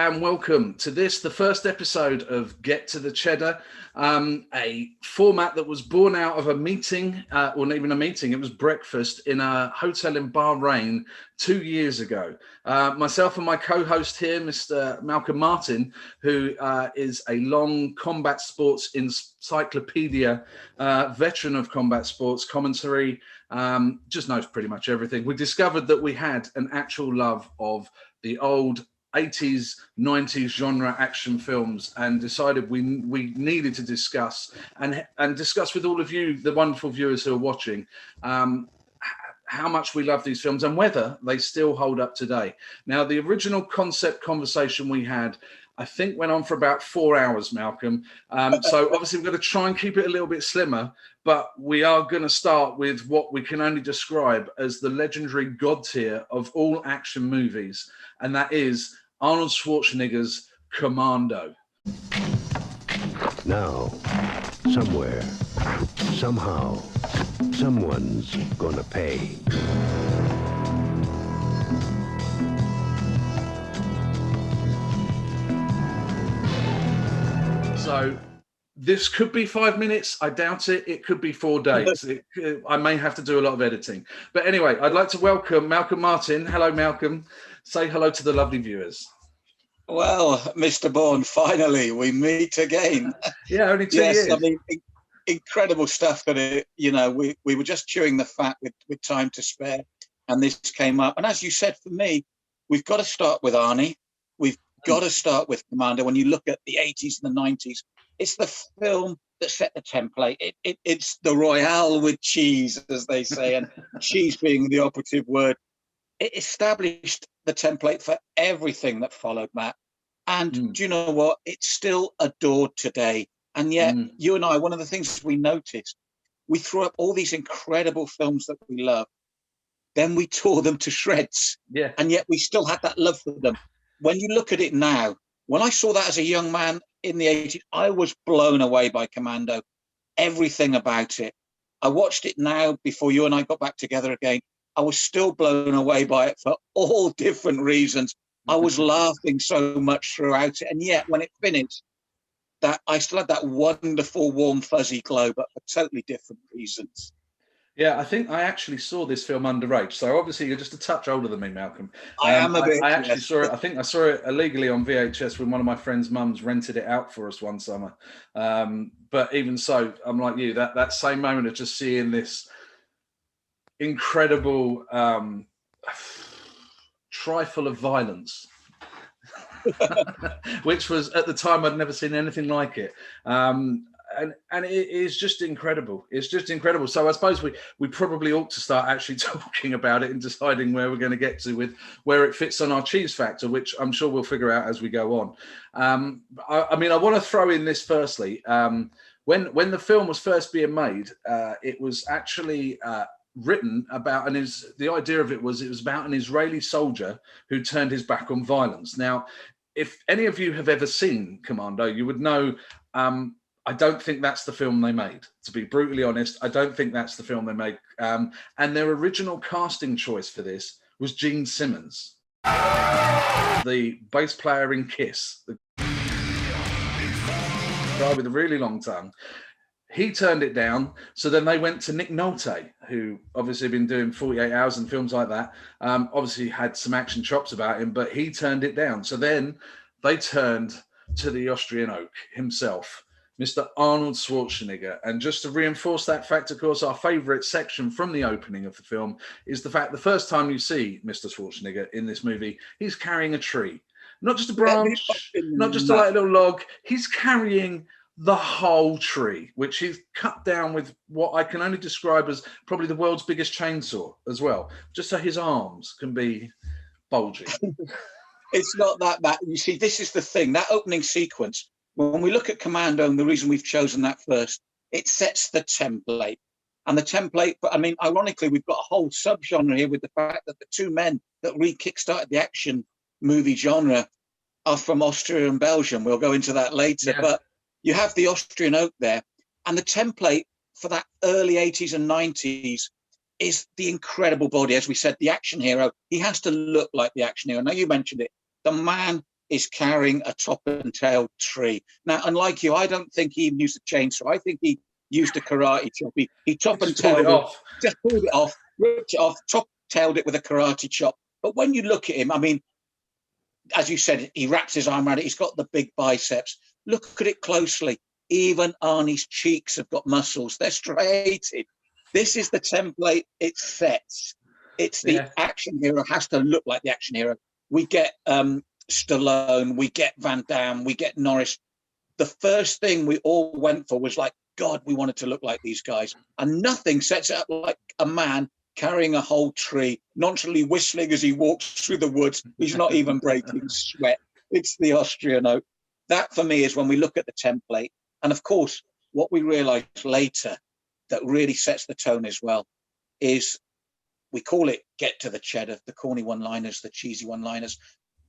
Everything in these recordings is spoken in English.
and welcome to this, the first episode of Get to the Chedda, a format that was born out of a meeting, or not even a meeting, it was breakfast in a hotel in Bahrain 2 years ago. Myself and my co-host here, Mr. Malcolm Martin, who is a long combat sports encyclopedia, veteran of combat sports commentary, just knows pretty much everything. We discovered that we had an actual love of the old 80s, 90s genre action films, and decided we needed to discuss and discuss with all of you, the wonderful viewers who are watching, how much we love these films and whether they still hold up today. Now, the original concept conversation we had, I think, went on for about 4 hours, Malcolm. So obviously we're going to try and keep it a little bit slimmer, but we are going to start with what we can only describe as the legendary god tier of all action movies, and that is Arnold Schwarzenegger's Commando. Now, somewhere, somehow, someone's gonna pay. So this could be 5 minutes. I doubt it. It could be 4 days. I may have to do a lot of editing. But anyway, I'd like to welcome Malcolm Martin. Hello, Malcolm. Say hello to the lovely viewers. Well, Mr. Bourne, finally we meet again. Yeah, only 2 years. I mean, incredible stuff that, we were just chewing the fat with time to spare, and this came up. And as you said, for me, we've got to start with Arnie. We've got to start with Commando. When you look at the 80s and the 90s, it's the film that set the template. It's the Royale with cheese, as they say, and cheese being the operative word. It established the template for everything that followed, Matt. And do you know what? It's still adored today. And yet, you and I, one of the things we noticed, we threw up all these incredible films that we love. Then we tore them to shreds. Yeah. And yet we still had that love for them. When you look at it now, when I saw that as a young man in the 80s, I was blown away by Commando. Everything about it. I watched it now before you and I got back together again. I was still blown away by it for all different reasons. I was laughing so much throughout it. And yet, when it finished, that I still had that wonderful, warm, fuzzy glow, but for totally different reasons. Yeah, I think I actually saw this film underage. So obviously you're just a touch older than me, Malcolm. I am a bit. I actually saw it. I think I saw it illegally on VHS when one of my friend's mums rented it out for us one summer. But even so, I'm like you, that same moment of just seeing this incredible trifle of violence, which was at the time I'd never seen anything like it. And it is just incredible. It's just incredible. So I suppose we probably ought to start actually talking about it and deciding where we're going to get to with where it fits on our cheese factor, which I'm sure we'll figure out as we go on. I mean, I want to throw in this firstly. When the film was first being made, it was actually written about, and the idea of it was about an Israeli soldier who turned his back on violence. Now, if any of you have ever seen Commando, you would know. I don't think that's the film they made. To be brutally honest, I don't think that's the film they made. And their original casting choice for this was Gene Simmons, the bass player in Kiss, the guy with a really long tongue. He turned it down. So then they went to Nick Nolte, who obviously had been doing 48 Hours and films like that. Obviously had some action chops about him, but he turned it down. So then they turned to the Austrian oak himself, Mr. Arnold Schwarzenegger. And just to reinforce that fact, of course, our favourite section from the opening of the film is the fact the first time you see Mr. Schwarzenegger in this movie, he's carrying a tree. Not just a branch, not just a little log. He's carrying the whole tree, which he's cut down with what I can only describe as probably the world's biggest chainsaw as well, just so his arms can be bulgy. It's not that. You see, this is the thing, that opening sequence, when we look at Commando, and the reason we've chosen that first, it sets the template. And the template, but I mean, ironically, we've got a whole subgenre here with the fact that the two men that kick-started the action movie genre are from Austria and Belgium. We'll go into that later. Yeah. But you have the Austrian oak there. And the template for that early 80s and 90s is the incredible body. As we said, the action hero, he has to look like the action hero. Now, you mentioned it. The man is carrying a top and tail tree. Now, unlike you, I don't think he even used a chainsaw. I think he used a karate chop. He top and tailed it, just pulled it off, ripped it off, top tailed it with a karate chop. But when you look at him, I mean, as you said, he wraps his arm around it. He's got the big biceps. Look at it closely. Even Arnie's cheeks have got muscles. They're striated. This is the template it sets. It's the action hero has to look like the action hero. We get Stallone, we get Van Damme, we get Norris. The first thing we all went for was like, God, we wanted to look like these guys. And nothing sets it up like a man carrying a whole tree, nonchalantly whistling as he walks through the woods. He's not even breaking sweat. It's the Austrian oak. That, for me, is when we look at the template. And, of course, what we realise later that really sets the tone as well is we call it get to the cheddar, the corny one-liners, the cheesy one-liners.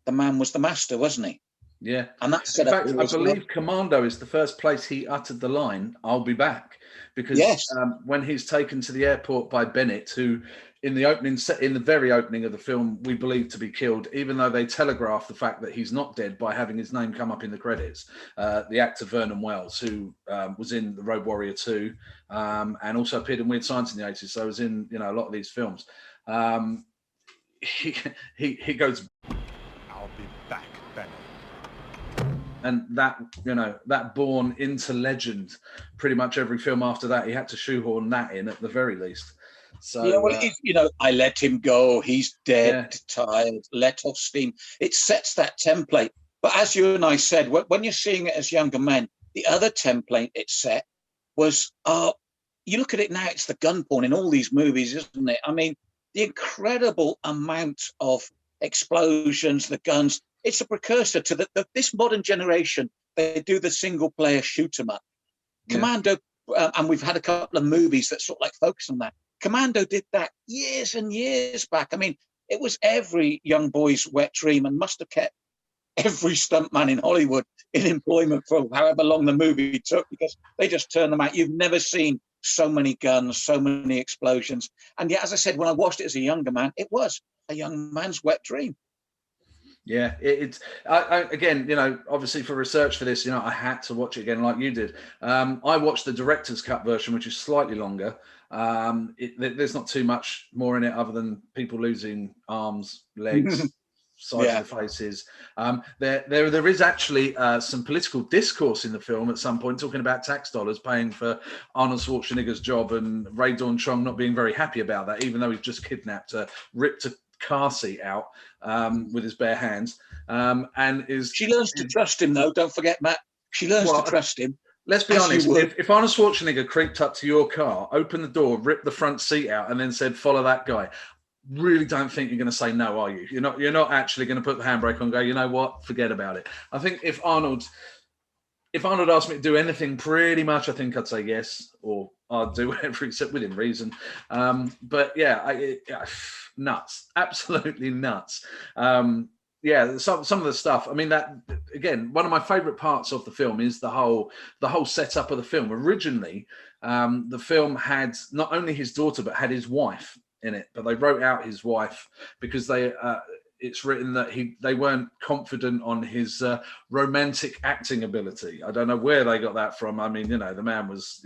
The man was the master, wasn't he? Yeah. And that's in fact, I believe Commando is the first place he uttered the line, "I'll be back." Because when he's taken to the airport by Bennett, who in the very opening of the film, we believe to be killed, even though they telegraph the fact that he's not dead by having his name come up in the credits. The actor Vernon Wells, who was in The Road Warrior 2 and also appeared in Weird Science in the 80s, so was in a lot of these films. He goes, "I'll be back, Bennett." And that born into legend. Pretty much every film after that, he had to shoehorn that in at the very least. So I let him go. He's dead, tired, let off steam. It sets that template. But as you and I said, when you're seeing it as younger men, the other template it set was, you look at it now, it's the gun porn in all these movies, isn't it? I mean, the incredible amount of explosions, the guns. It's a precursor to this modern generation. They do the single player shoot 'em up. Commando, and we've had a couple of movies that sort of like focus on that. Commando did that years and years back. I mean, it was every young boy's wet dream and must have kept every stuntman in Hollywood in employment for however long the movie took, because they just turned them out. You've never seen so many guns, so many explosions. And yet, as I said, when I watched it as a younger man, it was a young man's wet dream. Yeah, it's again, obviously for research for this, I had to watch it again like you did. I watched the director's cut version, which is slightly longer. There's not too much more in it other than people losing arms, legs, sides of the faces. There is actually some political discourse in the film at some point, talking about tax dollars paying for Arnold Schwarzenegger's job, and Ray Dawn Chong not being very happy about that, even though he's just kidnapped ripped a car seat out with his bare hands, and she learns to trust him, though. Don't forget, Matt, she learns to trust him. Let's be honest, if Arnold Schwarzenegger creeped up to your car, opened the door, ripped the front seat out, and then said, "Follow that guy," really don't think you're going to say no, are you? You're not actually going to put the handbrake on and go, "You know what, forget about it." I think if Arnold asked me to do anything, pretty much, I think I'd say yes, or I'd do whatever except within reason. But yeah, nuts, absolutely nuts. Some of the stuff. I mean, that again, one of my favourite parts of the film is the whole setup of the film. Originally, the film had not only his daughter but had his wife in it, but they wrote out his wife because it's written that they weren't confident on his romantic acting ability. I don't know where they got that from. I mean, the man was,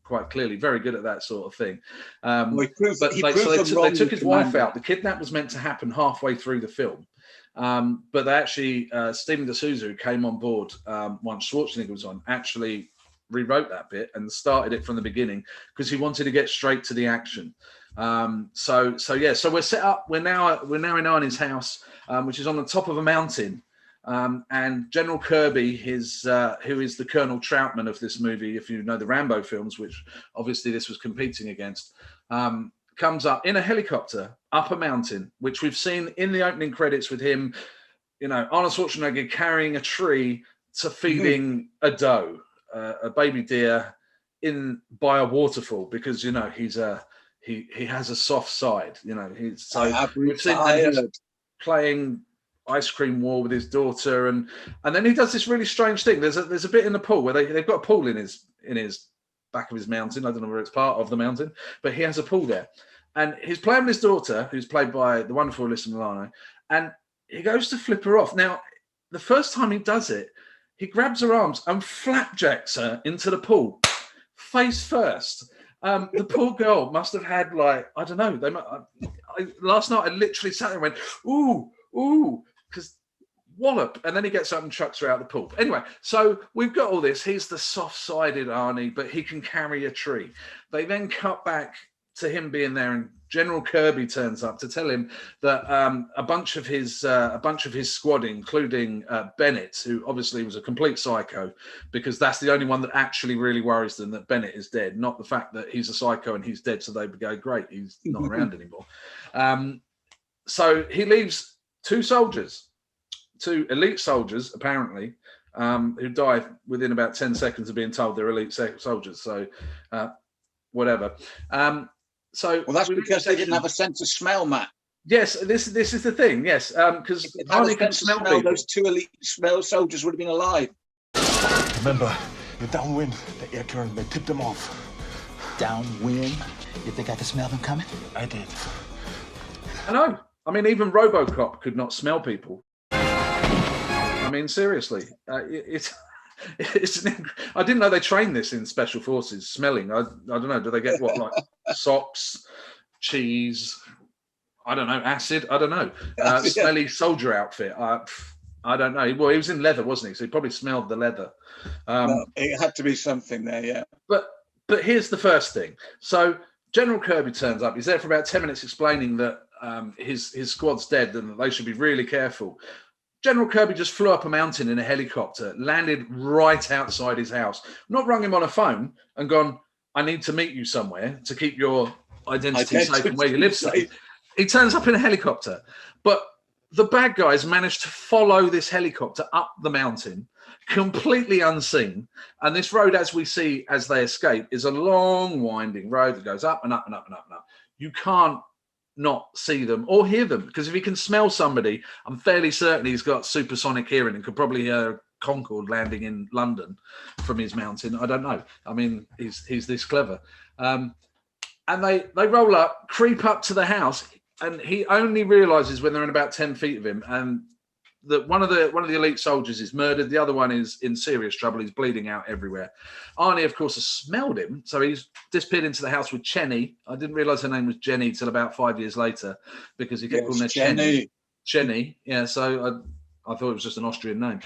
quite clearly very good at that sort of thing. They took his wife out. The kidnap was meant to happen halfway through the film. But they actually, Stephen D'Souza, who came on board once Schwarzenegger was on, actually rewrote that bit and started it from the beginning because he wanted to get straight to the action. So we're set up. We're now in Arnie's house, which is on the top of a mountain. And General Kirby, who is the Colonel Troutman of this movie, if you know the Rambo films, which obviously this was competing against, comes up in a helicopter up a mountain, which we've seen in the opening credits with him, Arnold Schwarzenegger carrying a tree to feeding a doe, a baby deer, by a waterfall, because he has a soft side. We've seen him playing ice cream war with his daughter, and then he does this really strange thing. There's a bit in the pool where they've got a pool in his back of his mountain. I don't know where it's part of the mountain, but he has a pool there, and he's playing with his daughter, who's played by the wonderful Alyssa Milano, and he goes to flip her off. Now, the first time he does it, he grabs her arms and flapjacks her into the pool, face first. The poor girl must have had, like, I don't know. Last night I literally sat there and went, ooh, because wallop, and then he gets up and chucks her out the pool. Anyway, so we've got all this. He's the soft-sided Arnie, but he can carry a tree. They then cut back to him being there, and General Kirby turns up to tell him that a bunch of his squad, including Bennett, who obviously was a complete psycho, because that's the only one that actually really worries them, that Bennett is dead, not the fact that he's a psycho and he's dead. So they go, great, he's not around anymore. So he leaves two elite soldiers, apparently, who die within about 10 seconds of being told they're elite soldiers. So whatever. Well, that's because they didn't have a sense of smell, Matt. Yes, this is the thing. Yes, because Arnie can smell people. Those two elite smell soldiers would have been alive. Remember, you're downwind. The air current may tip them off. Downwind? You think I can smell them coming? I did. I know. I mean, even RoboCop could not smell people. I mean, seriously, it's. I didn't know they trained this in special forces. Smelling. I don't know. Do they get what, like socks, cheese? I don't know. Acid. I don't know. Smelly soldier outfit. I don't know. Well, he was in leather, wasn't he? So he probably smelled the leather. Well, it had to be something there, yeah. But here's the first thing. So General Kirby turns up. He's there for about 10 minutes explaining that his squad's dead and that they should be really careful. General Kirby just flew up a mountain in a helicopter, landed right outside his house, not rung him on a phone and gone, I need to meet you somewhere to keep your identity safe and where you live safe. He turns up in a helicopter. But the bad guys managed to follow this helicopter up the mountain, completely unseen. And this road, as we see as they escape, is a long, winding road that goes up and up and up and up and up. You can't not see them or hear them, because if he can smell somebody, I'm fairly certain he's got supersonic hearing and could probably hear Concorde landing in London from his mountain. I don't know. I mean, he's this clever. And they roll up, creep up to the house, and he only realizes when they're in about 10 feet of him, and that one of the elite soldiers is murdered. The other one is in serious trouble. He's bleeding out everywhere. Arnie, of course, has smelled him, so he's disappeared into the house with Chenny. I didn't realize her name was Jenny till about 5 years later, because he kept calling her Chenny. Chenny, yeah. So I thought it was just an Austrian name.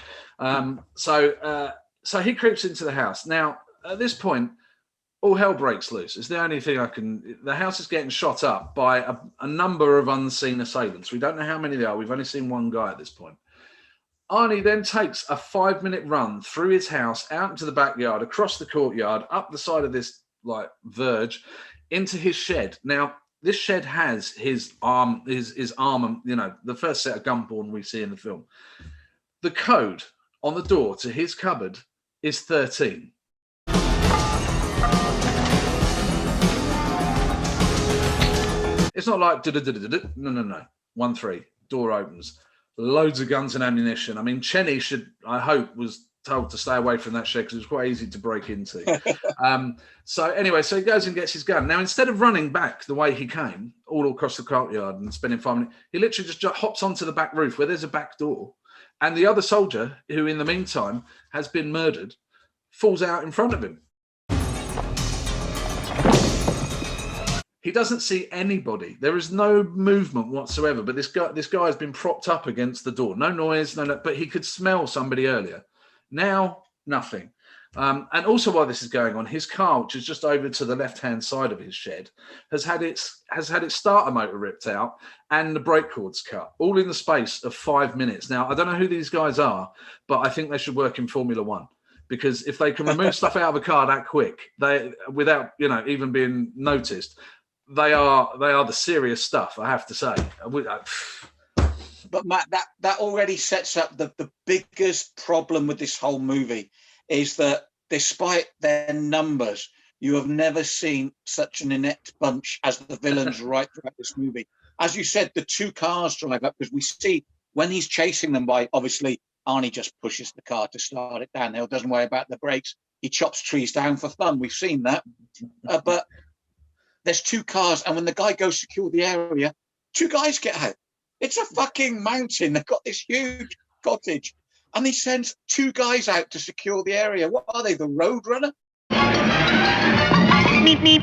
So he creeps into the house. Now, at this point, all hell breaks loose. It's the only thing the house is getting shot up by a number of unseen assailants. We don't know how many there are. We've only seen one guy at this point. Arnie then takes a 5-minute run through his house, out into the backyard, across the courtyard, up the side of this like verge, into his shed. Now, this shed has his arm, the first set of gunporn we see in the film. The code on the door to his cupboard is 13. It's not like no. 1-3. Door opens. Loads of guns and ammunition. I mean, Chenny I hope, was told to stay away from that shed because it was quite easy to break into. So he goes and gets his gun. Now, instead of running back the way he came, all across the courtyard and spending 5 minutes, he literally just hops onto the back roof where there's a back door. And the other soldier, who in the meantime has been murdered, falls out in front of him. He doesn't see anybody. There is no movement whatsoever. But this guy has been propped up against the door. No noise, no. But he could smell somebody earlier. Now, nothing. And also, while this is going on, his car, which is just over to the left-hand side of his shed, has had its starter motor ripped out and the brake cords cut, all in the space of 5 minutes. Now, I don't know who these guys are, but I think they should work in Formula One. Because if they can remove stuff out of a car that quick, without even being noticed, they are the serious stuff, I have to say. But Matt, that already sets up the biggest problem with this whole movie, is that despite their numbers, you have never seen such an inept bunch as the villains right throughout this movie. As you said, the two cars drive up, because we see when he's chasing them by, obviously, Arnie just pushes the car to start it downhill, doesn't worry about the brakes. He chops trees down for fun. We've seen that. But there's two cars, and when the guy goes to secure the area, two guys get out. It's a fucking mountain. They've got this huge cottage. and he sends 2 guys out to secure the area. What are they, the Roadrunner? He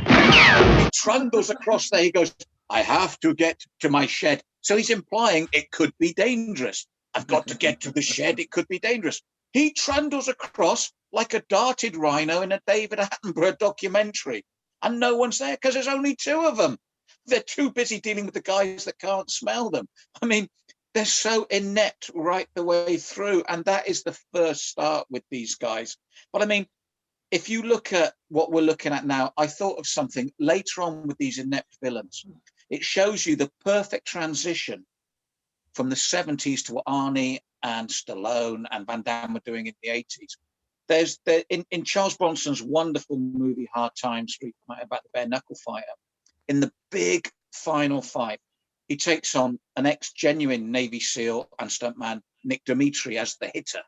trundles across there. He goes, I have to get to my shed. So he's implying it could be dangerous. I've got to get to the shed. It could be dangerous. He trundles across like a darted rhino in a David Attenborough documentary. And no one's there because there's only 2 of them. They're too busy dealing with the guys that can't smell them. I mean, they're so inept right the way through. And that is the first start with these guys. But I mean, if you look at what we're looking at now, I thought of something later on with these inept villains. It shows you the perfect transition from the 70s to what Arnie and Stallone and Van Damme were doing in the 80s. There's in Charles Bronson's wonderful movie Hard Times, Street Fighter, about the bare knuckle fighter. In the big final fight, he takes on an ex-genuine Navy SEAL and stuntman Nick Dimitri as the hitter,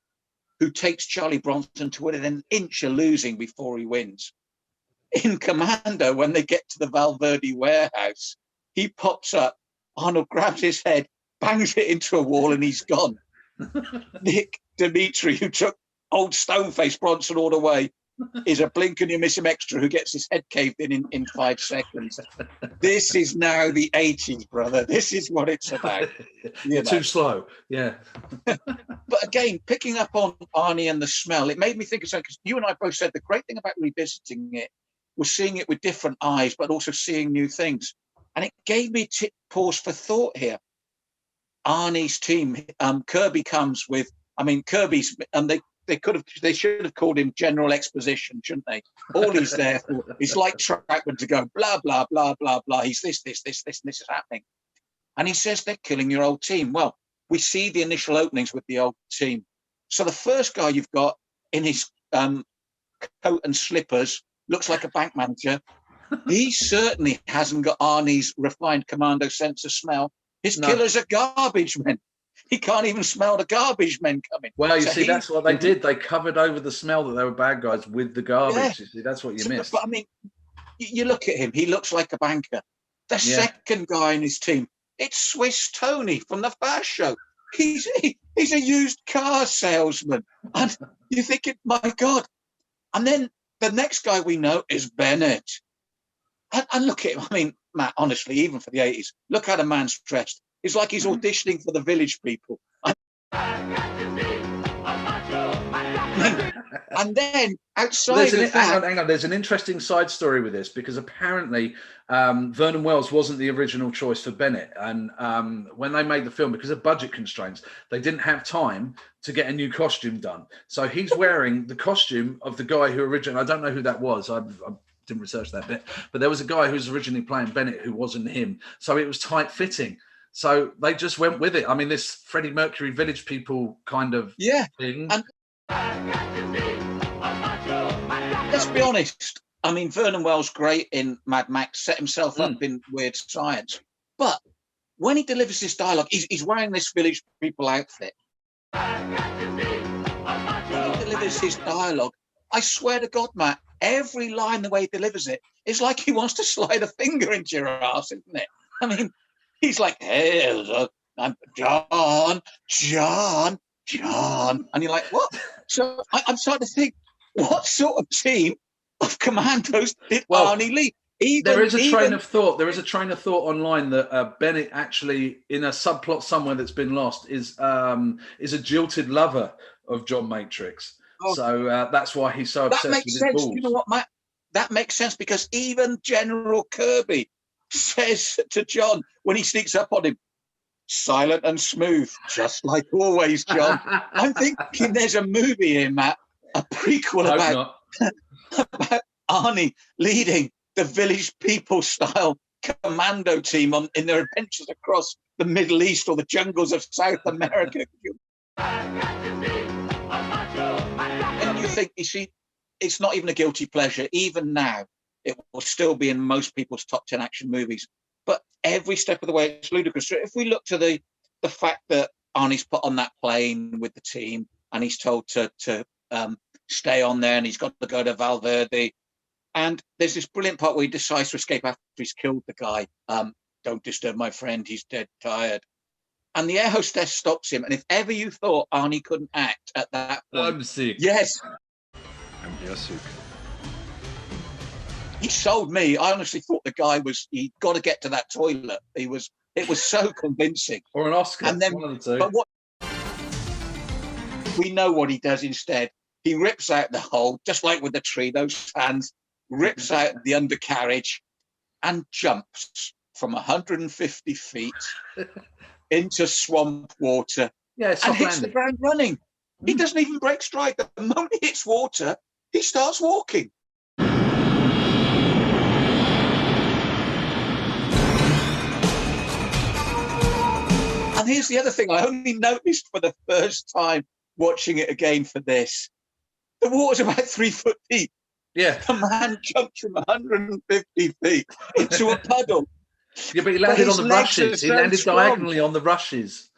who takes Charlie Bronson to within an inch of losing before he wins. In Commando, when they get to the Valverde warehouse, he pops up, Arnold grabs his head, bangs it into a wall, and he's gone. Nick Dimitri, who took old Stoneface Bronson all the way, is a blink and you miss him extra who gets his head caved in 5 seconds. This is now the 80s, brother. This is what it's about. You're too slow. Yeah. But again, picking up on Arnie and the smell, it made me think of something, because you and I both said the great thing about revisiting it was seeing it with different eyes, but also seeing new things. And it gave me pause for thought here. Arnie's team, Kirby comes with, I mean, Kirby's, they should have called him General Exposition, shouldn't they? All he's there for is like Trackman to go, blah, blah, blah, blah, blah. He's this, and this is happening. And he says, they're killing your old team. Well, we see the initial openings with the old team. So the first guy you've got in his coat and slippers, looks like a bank manager. He certainly hasn't got Arnie's refined Commando sense of smell. His killers are garbage men. He can't even smell the garbage men coming. Well, you see, that's what they did. They covered over the smell that they were bad guys with the garbage. Yeah. You see, that's what you missed. But I mean, you look at him. He looks like a banker. The second guy in his team, it's Swiss Tony from the Fast Show. He's a used car salesman. And you're thinking, my God. And then the next guy we know is Bennett. And look at him. I mean, Matt, honestly, even for the 80s, look how the man's dressed. It's like he's auditioning for the Village People. And then outside hang on, there's an interesting side story with this, because apparently Vernon Wells wasn't the original choice for Bennett. And when they made the film, because of budget constraints, they didn't have time to get a new costume done. So he's wearing the costume of the guy who originally, I don't know who that was. I didn't research that bit, but there was a guy who was originally playing Bennett who wasn't him. So it was tight fitting. So they just went with it. I mean, this Freddie Mercury Village People kind of thing. And let's be honest. I mean, Vernon Wells, great in Mad Max, set himself up in Weird Science. But when he delivers this dialogue, he's wearing this Village People outfit. When he delivers his dialogue, I swear to God, Matt, every line, the way he delivers it, is like he wants to slide a finger into your ass, isn't it? I mean, he's like, hey, I'm John. And you're like, what? So I'm starting to think, what sort of team of commandos did Arnie lead? There is a train of thought. There is a train of thought online that Bennett actually, in a subplot somewhere that's been lost, is a jilted lover of John Matrix. Oh. So that's why he's so obsessed with his balls. You know what, Matt? That makes sense, because even General Kirby says to John when he sneaks up on him, silent and smooth, just like always, John. I'm thinking there's a movie here, Matt, a prequel about Arnie leading the Village People style commando team in their adventures across the Middle East or the jungles of South America. And you think, you see, it's not even a guilty pleasure. Even now, it will still be in most people's top 10 action movies. But every step of the way, it's ludicrous. So if we look to the fact that Arnie's put on that plane with the team and he's told to stay on there and he's got to go to Valverde. And there's this brilliant part where he decides to escape after he's killed the guy. Don't disturb my friend. He's dead tired. And the air hostess stops him. And if ever you thought Arnie couldn't act at that point, I'm sick. yes, I'm eher sick. he sold me. I honestly thought the guy he'd got to get to that toilet. It was so convincing. Or an Oscar, And then, one of the two. but what we know what he does instead. He rips out the hole, just like with the tree, those hands, rips out the undercarriage and jumps from 150 feet into swamp water and hits the ground running. He doesn't even break stride. The moment he hits water, he starts walking. And here's the other thing I only noticed for the first time watching it again for this. The water's about 3 foot deep. Yeah. The man jumped from 150 feet into a puddle. Yeah, but he landed on the rushes. He landed diagonally on the rushes.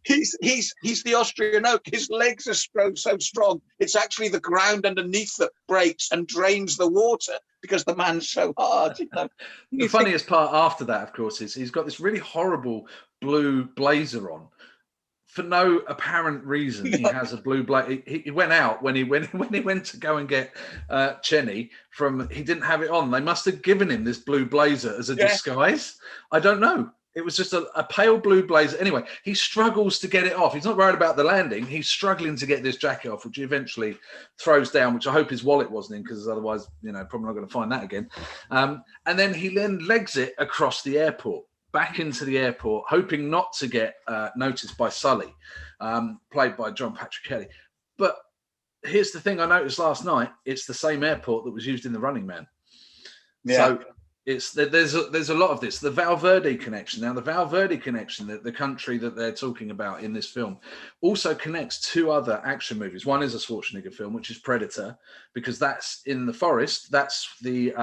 He's the Austrian oak. His legs are so strong. It's actually the ground underneath that breaks and drains the water because the man's so hard. You know? The funniest part after that, of course, is he's got this really horrible blue blazer on. For no apparent reason, he has a blue blazer. He went out when he went to go and get Chenny from. He didn't have it on. They must have given him this blue blazer as a disguise. I don't know. It was just a pale blue blazer. Anyway, he struggles to get it off. He's not worried about the landing. He's struggling to get this jacket off, which he eventually throws down, which I hope his wallet wasn't in, because otherwise, probably not going to find that again. And then he legs it across the airport, back into the airport, hoping not to get noticed by Sully, played by John Patrick Kelly. But here's the thing I noticed last night. It's the same airport that was used in The Running Man. Yeah. So there's a lot of this. The Valverde connection. Now, the Valverde connection, the country that they're talking about in this film, also connects two other action movies. One is a Schwarzenegger film, which is Predator, because that's in the forest. That's the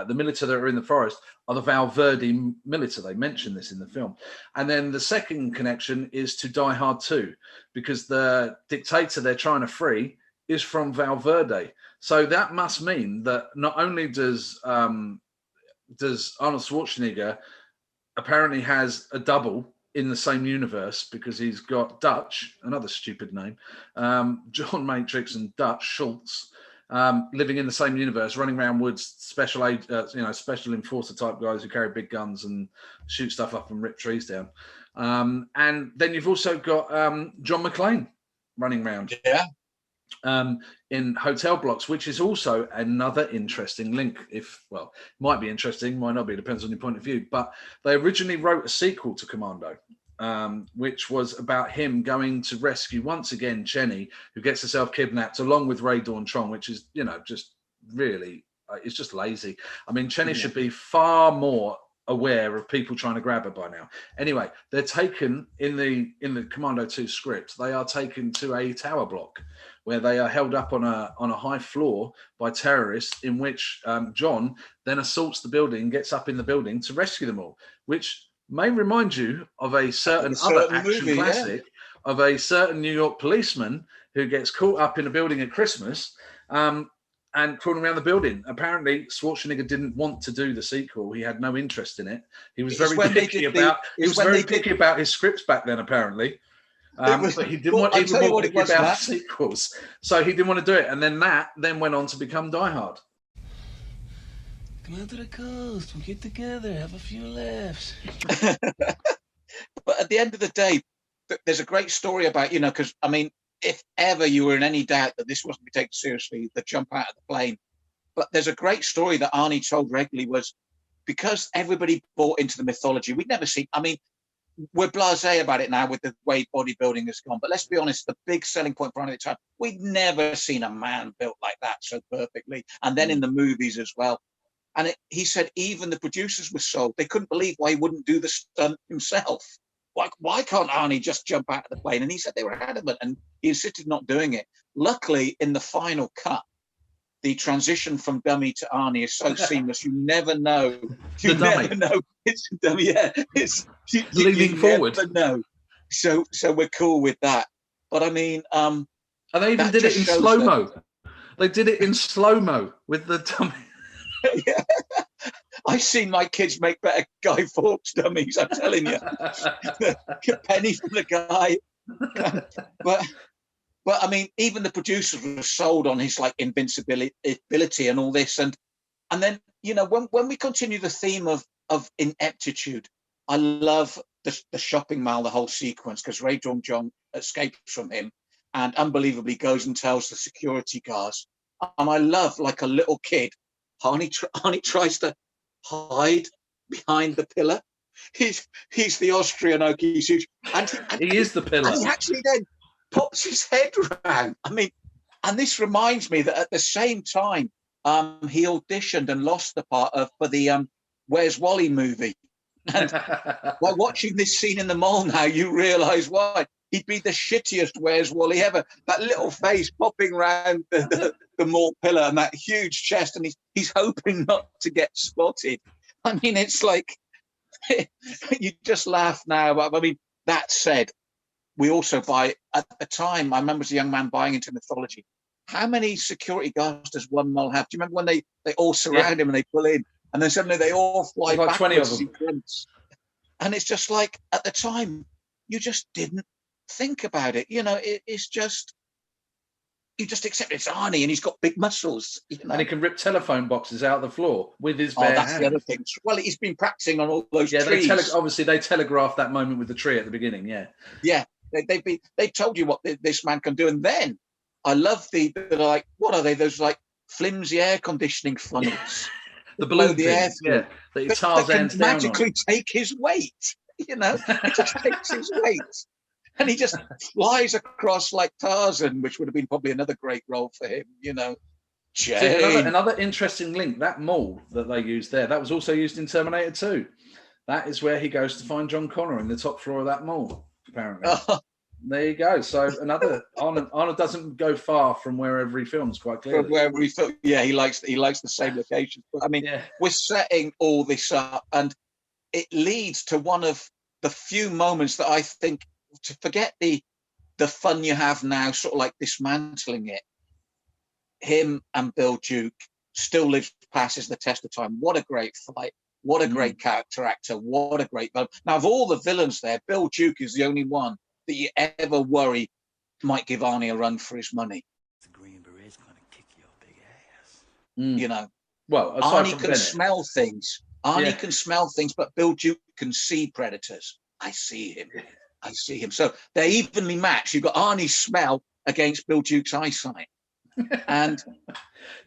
military that are in the forest are the Valverde military. They mention this in the film. And then the second connection is to Die Hard 2, because the dictator they're trying to free is from Valverde. So that must mean that not only does Arnold Schwarzenegger apparently has a double in the same universe, because he's got Dutch, another stupid name, John Matrix and Dutch Schultz, living in the same universe, running around woods, special enforcer type guys who carry big guns and shoot stuff up and rip trees down. And then you've also got John McClane running around. Yeah. In hotel blocks, which is also another interesting link. Might be interesting, might not be, depends on your point of view. But they originally wrote a sequel to Commando, which was about him going to rescue once again Chenny, who gets herself kidnapped, along with Ray Dawn Chong, which is just really it's just lazy. I mean, Chenny should be far more aware of people trying to grab her by now. Anyway, they're taken in the Commando 2 script. They are taken to a tower block where they are held up on a high floor by terrorists, in which John then assaults the building, gets up in the building to rescue them all, which may remind you of a certain other action movie, classic of a certain New York policeman who gets caught up in a building at Christmas and crawling around the building. Apparently, Schwarzenegger didn't want to do the sequel. He had no interest in it. He was very picky about his scripts back then, apparently. But he didn't want to give out sequels. So he didn't want to do it. And then that went on to become Die Hard. Come out to the coast. We'll get together. Have a few laughs. But at the end of the day, there's a great story about, because, I mean, if ever you were in any doubt that this wasn't to be taken seriously, the jump out of the plane. But there's a great story that Arnie told regularly, was because everybody bought into the mythology. We'd never seen, I mean, we're blasé about it now with the way bodybuilding has gone. But let's be honest, the big selling point for Arnie at the time, we'd never seen a man built like that so perfectly. And then in the movies as well. And he said even the producers were sold. They couldn't believe why he wouldn't do the stunt himself. Why can't Arnie just jump out of the plane? And he said they were adamant, and he insisted not doing it. Luckily, in the final cut, the transition from dummy to Arnie is so seamless. You never know. You never know. It's a dummy. Yeah, it's leaning forward. Never know. So we're cool with that. But I mean, and they even did it in slow mo. They did it in slow mo with the dummy. Yeah. I've seen my kids make better Guy Fawkes dummies, I'm telling you. A penny from the guy. But I mean, even the producers were sold on his like invincibility and all this. And then, you know, when we continue the theme of ineptitude, I love the shopping mall, the whole sequence, because Ray Dawn Chong escapes from him and unbelievably goes and tells the security guards. And I love, like a little kid, Arnie tries to hide behind the pillar. He's the Austrian Okie Sushi. And he is the pillar. And he actually then pops his head round. I mean, and this reminds me that at the same time, he auditioned and lost the part for the Where's Wally movie. And while watching this scene in the mall now, you realise why. He'd be the shittiest Where's Wally ever. That little face popping round the mall pillar and that huge chest, and he's hoping not to get spotted. I mean, it's like, you just laugh now. But I mean, that said, we also buy, at the time, I remember as a young man buying into mythology, how many security guards does one mall have? Do you remember when they all surround him and they pull in, and then suddenly they all fly like 20 of them. And it's just like, at the time, you just didn't think about it. You know, it's just, you just accept it's Arnie and he's got big muscles. You know? And he can rip telephone boxes out of the floor with his bare that's hands. the other thing. Well, he's been practicing on all those trees. Obviously they telegraphed that moment with the tree at the beginning, Yeah, they told you what this man can do. And then I love the like, what are they? Those like flimsy air conditioning funnels. The balloon the air things, that he Tarzan's can down magically on. take his weight. You know, it just takes his weight. And he just flies across like Tarzan, which would have been probably another great role for him, you know. Another interesting link, that mall that they used there, that was also used in Terminator 2. That is where he goes to find John Connor in the top floor of that mall, apparently. There you go. So another, Arnold doesn't go far from wherever he films, quite clearly. From wherever he films, yeah, he likes the same locations. But I mean, we're setting all this up, and it leads to one of the few moments that I think, to forget the fun you have now, sort of like dismantling it, him and Bill Duke still passes the test of time. What a great fight. What a great character actor. What a great villain. Now, of all the villains there, Bill Duke is the only one that you ever worry might give Arnie a run for his money. The Green Beret's gonna kick your big ass. You know, well, Arnie can smell things. Arnie can smell things, but Bill Duke can see predators. I see him. So they're evenly matched. You've got Arnie's smell against Bill Duke's eyesight. And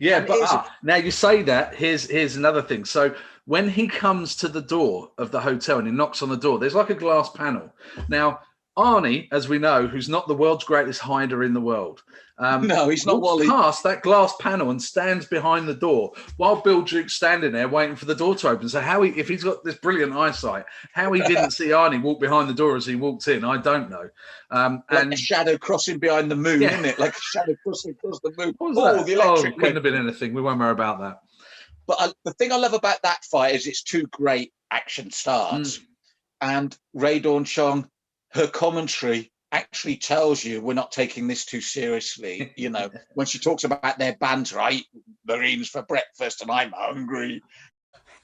now you say that, here's another thing. So when he comes to the door of the hotel and he knocks on the door, there's like a glass panel. Now, Arnie, as we know, who's not the world's greatest hider in the world, no, he's not Wally, past that glass panel and stands behind the door while Bill Duke's standing there waiting for the door to open. So if he's got this brilliant eyesight, how he didn't see Arnie walk behind the door as he walked in, I don't know. Like a shadow crossing behind the moon, isn't it? Like a shadow crossing across the moon. The electric couldn't have been anything. We won't worry about that. But the thing I love about that fight is it's two great action stars, and Ray Dawn Chong, her commentary actually tells you we're not taking this too seriously. You know, when she talks about their banter, I eat Marines for breakfast and I'm hungry.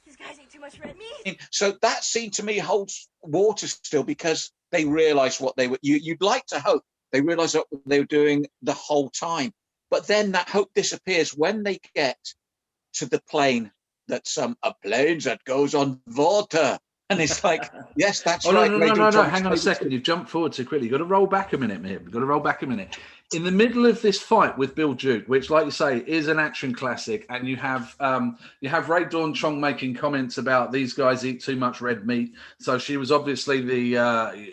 These guys eat too much red meat. So that scene to me holds water still, because they realised what they were. You'd like to hope they realised what they were doing the whole time, but then that hope disappears when they get to the plane that's a plane that goes on water. And it's like, yes, that's right. No. Hang on a second. You've jumped forward too quickly. You've got to roll back a minute, mate. You've got to roll back a minute. In the middle of this fight with Bill Duke, which, like you say, is an action classic, and you have Ray Dawn Chong making comments about these guys eat too much red meat. So she was obviously the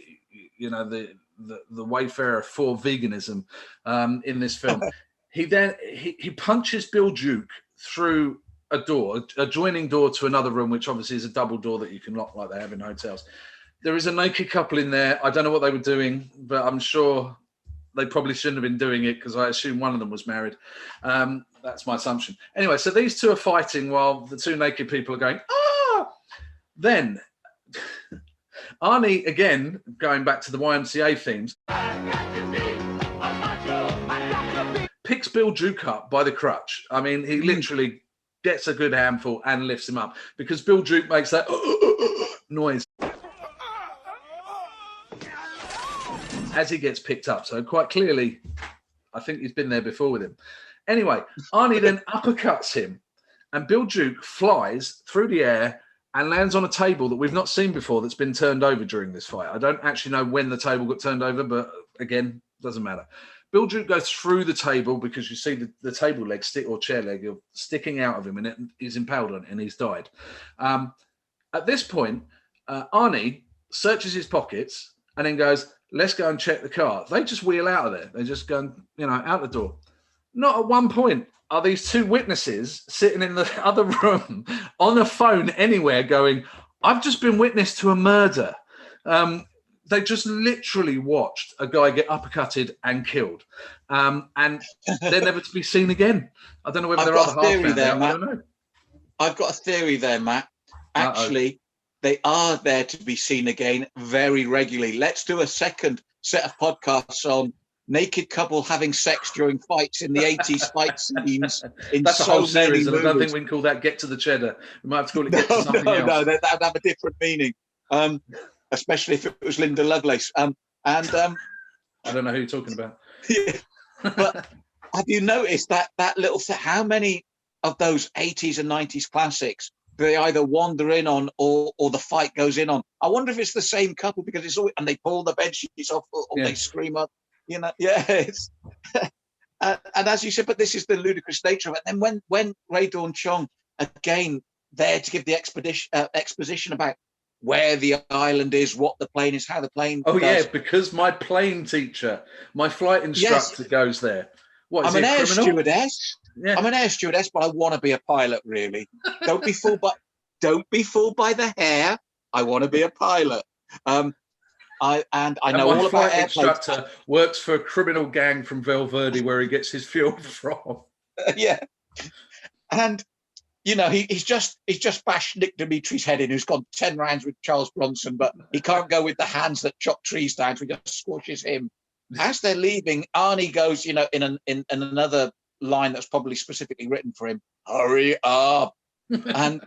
wayfarer for veganism in this film. He punches Bill Duke through a adjoining door to another room, which obviously is a double door that you can lock like they have in hotels. There is a naked couple in there. I don't know what they were doing, but I'm sure they probably shouldn't have been doing it, because I assume one of them was married. That's my assumption. Anyway, so these two are fighting while the two naked people are going, ah! Then Arnie, again, going back to the YMCA themes, picks Bill Duke up by the crutch. I mean, he literally gets a good handful and lifts him up, because Bill Duke makes that noise as he gets picked up. So quite clearly, I think he's been there before with him. Anyway, Arnie then uppercuts him, and Bill Duke flies through the air and lands on a table that we've not seen before that's been turned over during this fight. I don't actually know when the table got turned over, but again, doesn't matter. Bill Duke goes through the table because you see the table leg or chair leg sticking out of him, and he's impaled on it, and he's died. At this point, Arnie searches his pockets and then goes, let's go and check the car. They just wheel out of there. They just go, out the door. Not at one point are these two witnesses sitting in the other room on a phone anywhere going, I've just been witness to a murder. They just literally watched a guy get uppercutted and killed. And they're never to be seen again. I don't know whether there are other half there, Matt. I don't know. I've got a theory there, Matt. Actually, they are there to be seen again very regularly. Let's do a second set of podcasts on naked couple having sex during fights in the 80s fight scenes. That's a whole series, and I don't think we can call that Get to the Cheddar. We might have to call it Get to Something Else. No, that would have a different meaning, especially if it was Linda Lovelace. I don't know who you're talking about. Yeah. But have you noticed that little thing? How many of those 80s and 90s classics they either wander in on or the fight goes in on? I wonder if it's the same couple, because it's always, and they pull the bed sheets off or they scream up. Yes. And as you said, but this is the ludicrous nature of it. And then when Ray Dawn Chong, again, there to give the exposition about where the island is, what the plane is, how the plane does. Yeah, because my plane teacher, my flight instructor goes there. What, I'm an air stewardess. Yeah. I'm an air stewardess, but I want to be a pilot, really. Don't be fooled by the hair. I want to be a pilot. I know all about airplanes. Instructor works for a criminal gang from Valverde, where he gets his fuel from. Yeah, and he's just bashed Nick Dimitri's head in, who's gone 10 rounds with Charles Bronson, but he can't go with the hands that chop trees down, so he just squashes him. As they're leaving, Arnie goes, in another line that's probably specifically written for him, "Hurry up!" and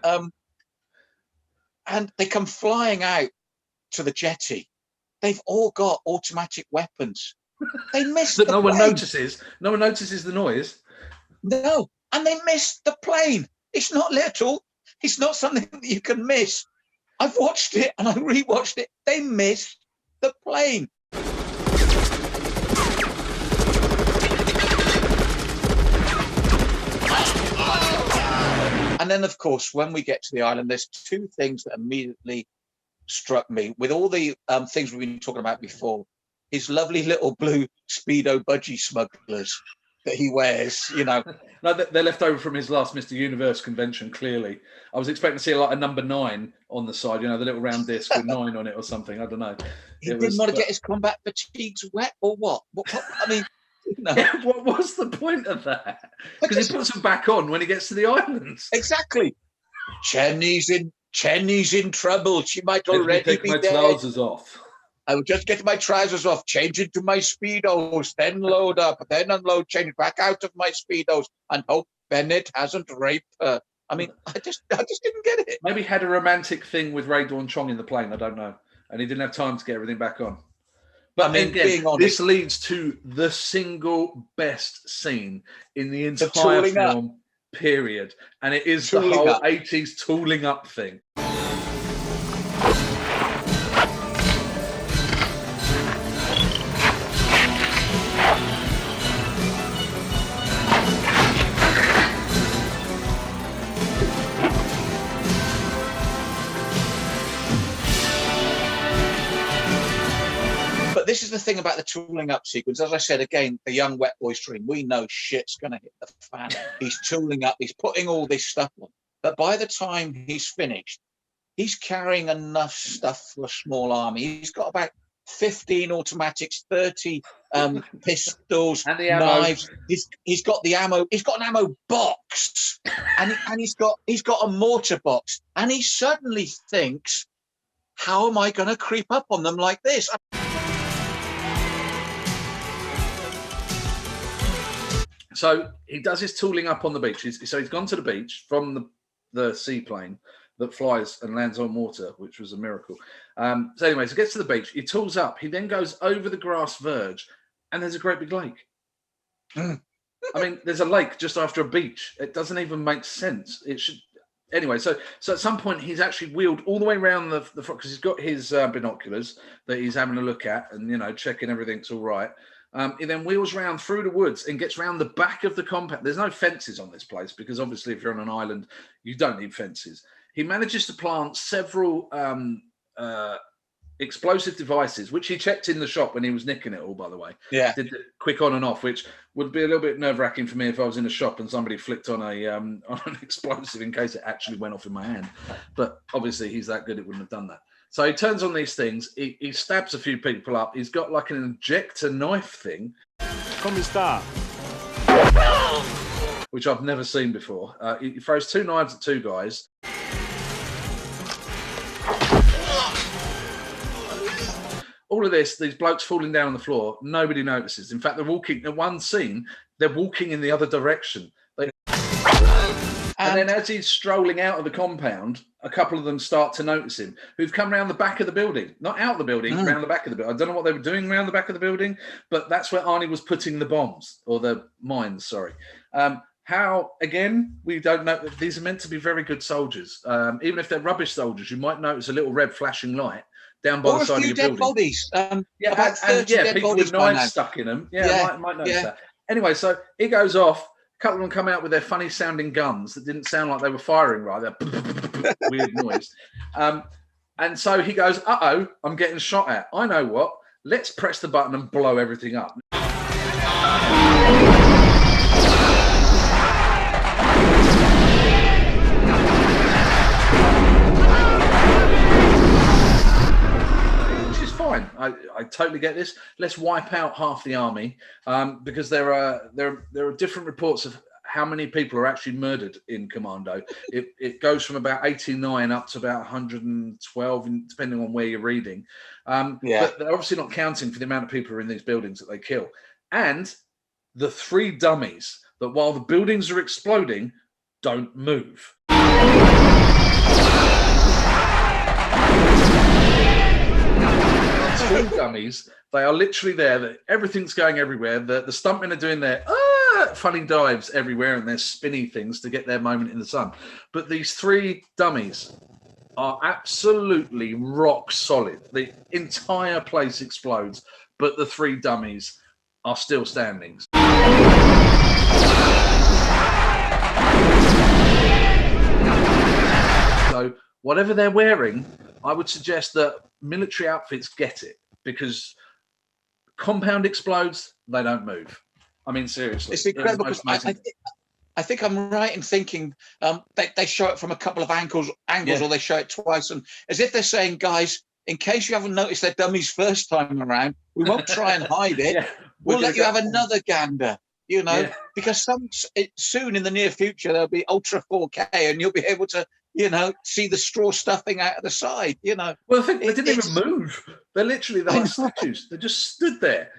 they come flying out to the jetty. They've all got automatic weapons. They missed that no one notices. No one notices the noise. No, and they missed the plane. It's not little. It's not something that you can miss. I've watched it and I rewatched it. They missed the plane. And then, of course, when we get to the island, there's two things that immediately struck me. With all the things we've been talking about before, his lovely little blue Speedo budgie smugglers that he wears, No, they're left over from his last Mr. Universe convention, clearly. I was expecting to see a number 9 on the side, the little round disc with 9 on it or something. I don't know. He didn't want to get his combat fatigues wet or what? I mean... No. Yeah, what was the point of that? Because he puts them back on when he gets to the islands. Exactly. Chenny's in trouble. She might already take be my dead. trousers off. I would just get my trousers off, change into my Speedos, then load up, then unload, change back out of my Speedos, and hope Bennett hasn't raped her. I mean, I just didn't get it. Maybe he had a romantic thing with Ray Dawn Chong in the plane. I don't know, and he didn't have time to get everything back on. But again, this leads to the single best scene in the entire film, period. And it is the whole 80s tooling up thing. This is the thing about the tooling up sequence. As I said, again, the young wet boys dream. We know shit's going to hit the fan. He's tooling up. He's putting all this stuff on. But by the time he's finished, he's carrying enough stuff for a small army. He's got about 15 automatics, 30 pistols, and the knives. He's got the ammo. He's got an ammo box, and he's got a mortar box. And he suddenly thinks, how am I going to creep up on them like this? So he does his tooling up on the beach. So he's gone to the beach from the seaplane that flies and lands on water, which was a miracle. So anyways, he gets to the beach. He tools up. He then goes over the grass verge, and there's a great big lake. I mean, there's a lake just after a beach. It doesn't even make sense. It should. Anyway, so at some point he's actually wheeled all the way around the front because he's got his binoculars that he's having a look at and, you know, checking everything's all right. He then wheels round through the woods and gets round the back of the compound. There's no fences on this place because obviously if you're on an island, you don't need fences. He manages to plant several explosive devices, which he checked in the shop when he was nicking it all, by the way. Yeah. Did the quick on and off, which would be a little bit nerve-wracking for me if I was in a shop and somebody flicked on on an explosive in case it actually went off in my hand. But obviously he's that good, it wouldn't have done that. So he turns on these things, he stabs a few people up, he's got like an injector knife thing. Come sta? Which I've never seen before. He throws 2 knives at 2 guys. All of this, these blokes falling down on the floor, nobody notices. In fact, they're walking, in one scene, they're walking in the other direction. And then as he's strolling out of the compound, a couple of them start to notice him, who've come around the back of the building. Not out the building, around the back of the building. I don't know what they were doing around the back of the building, but that's where Arnie was putting the bombs, or the mines, sorry. How, again, we don't know. These are meant to be very good soldiers. Even if they're rubbish soldiers, you might notice a little red flashing light down by the side of your building. Bodies. People with knives stuck in them. Might notice that. Anyway, so he goes off. A couple of them come out with their funny sounding guns that didn't sound like they were firing right. They're weird noise. And so he goes, uh-oh, I'm getting shot at. I know what. Let's press the button and blow everything up. Fine, I totally get this. Let's wipe out half the army because there are different reports of how many people are actually murdered in Commando. It goes from about 89 up to about 112, depending on where you're reading. But they're obviously not counting for the amount of people who are in these buildings that they kill. And the 3 dummies that while the buildings are exploding, don't move. Two dummies. They are literally there. Everything's going everywhere. The stuntmen are doing their funny dives everywhere and their spinny things to get their moment in the sun. But these 3 dummies are absolutely rock solid. The entire place explodes, but the 3 dummies are still standing. So whatever they're wearing, I would suggest that military outfits get it, because compound explodes, they don't move. I mean, seriously. It's incredible because I think I'm right in thinking they show it from a couple of angles or they show it twice, and as if they're saying, guys, in case you haven't noticed their dummies first time around, we won't try and hide it. We'll let you have another gander, you know, because soon in the near future there'll be ultra 4K and you'll be able to, you know, see the straw stuffing out of the side, you know. Well, I think they didn't even move. They're literally like statues. They just stood there.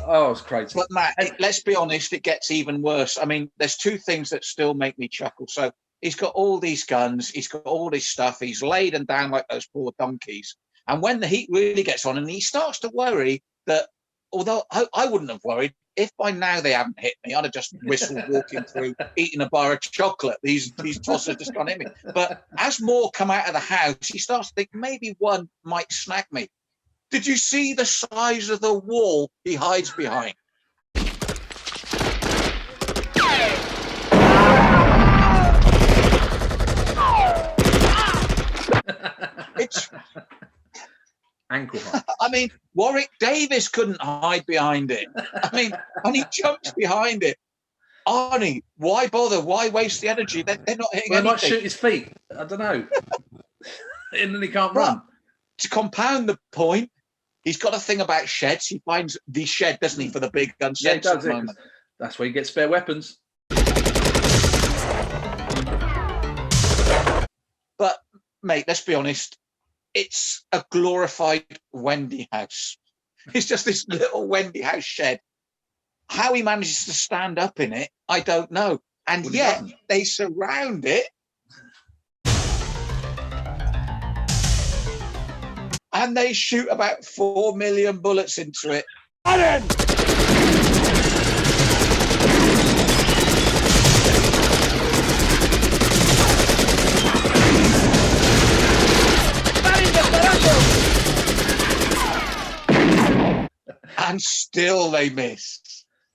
Oh, it's crazy. But Matt, let's be honest, it gets even worse. I mean, there's 2 things that still make me chuckle. So he's got all these guns, he's got all this stuff, he's laid them down like those poor donkeys. And when the heat really gets on and he starts to worry that, although I wouldn't have worried, if by now they haven't hit me, I'd have just whistled walking through, eating a bar of chocolate. These tossers just gone hit me. But as more come out of the house, he starts to think maybe one might snag me. Did you see the size of the wall he hides behind? It's ankle high. I mean, Warwick Davis couldn't hide behind it. I mean, and he jumps behind it. Arnie, why bother? Why waste the energy? They're not hitting anything. He might shoot his feet. I don't know. And then he can't run. To compound the point, he's got a thing about sheds. He finds the shed, doesn't he, for the big gun sets at the moment. That's where you get spare weapons. But, mate, let's be honest. It's a glorified Wendy house. It's just this little Wendy house shed. How he manages to stand up in it, I don't know. And Well, he yet doesn't. they surround it. And they shoot about 4 million bullets into it. And still they miss.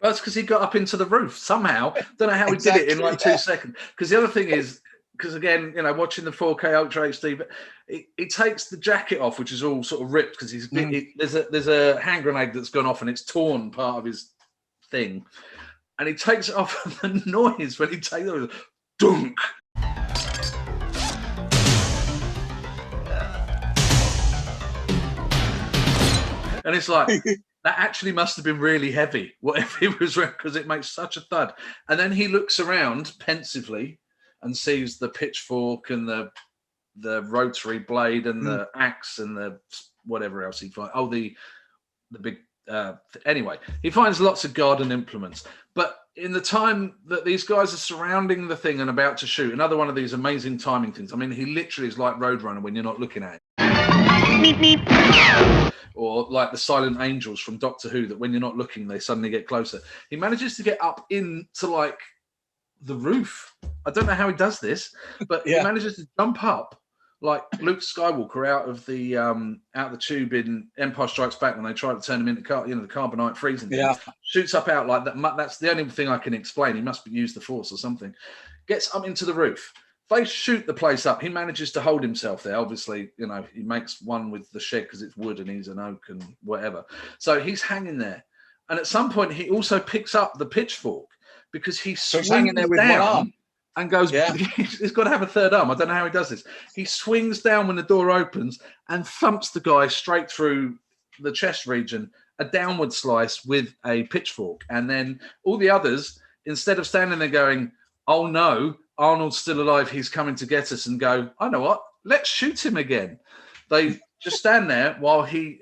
Well, that's because he got up into the roof somehow. Don't know how he did it in like 2 seconds. Because the other thing is, because again, you know, watching the 4K Ultra HD, but it takes the jacket off, which is all sort of ripped because he's there's a hand grenade that's gone off and it's torn part of his thing, and he takes it off, and the noise when he takes it off, dunk. And it's like, that actually must have been really heavy, whatever it was, because it makes such a thud. And then he looks around pensively and sees the pitchfork and the rotary blade and the axe and the whatever else he finds. Oh, the big. Anyway, he finds lots of garden implements. But in the time that these guys are surrounding the thing and about to shoot, another one of these amazing timing things. I mean, he literally is like Roadrunner when you're not looking at it. Meep, meep. Or like the silent angels from Doctor Who, that when you're not looking, they suddenly get closer. He manages to get up into like the roof. I don't know how he does this, but he manages to jump up like Luke Skywalker out of the tube in Empire Strikes Back when they try to turn him into the carbonite freezing. Yeah, shoots up out like that. That's the only thing I can explain. He must use the Force or something. Gets up into the roof. They shoot the place up. He manages to hold himself there. Obviously, you know, he makes one with the shed because it's wood and he's an oak and whatever. So he's hanging there. And at some point, he also picks up the pitchfork because he swings hanging there with down one arm and goes, he's got to have a third arm. I don't know how he does this. He swings down when the door opens and thumps the guy straight through the chest region, a downward slice with a pitchfork. And then all the others, instead of standing there going, oh no, Arnold's still alive, he's coming to get us, and go, I know what, let's shoot him again. They just stand there while he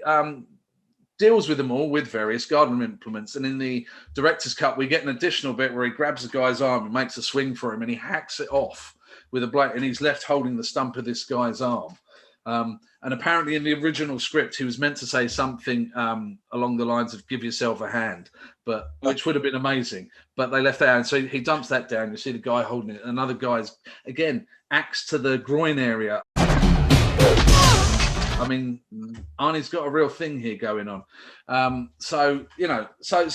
deals with them all with various garden implements. And in the director's cut, we get an additional bit where he grabs the guy's arm and makes a swing for him, and he hacks it off with a blade, and he's left holding the stump of this guy's arm. And apparently in the original script, he was meant to say something along the lines of "give yourself a hand," but which would have been amazing. But they left that out. And so he dumps that down. You see the guy holding it. Another guy's, again, axe to the groin area. I mean, Arnie's got a real thing here going on. So, you know, so,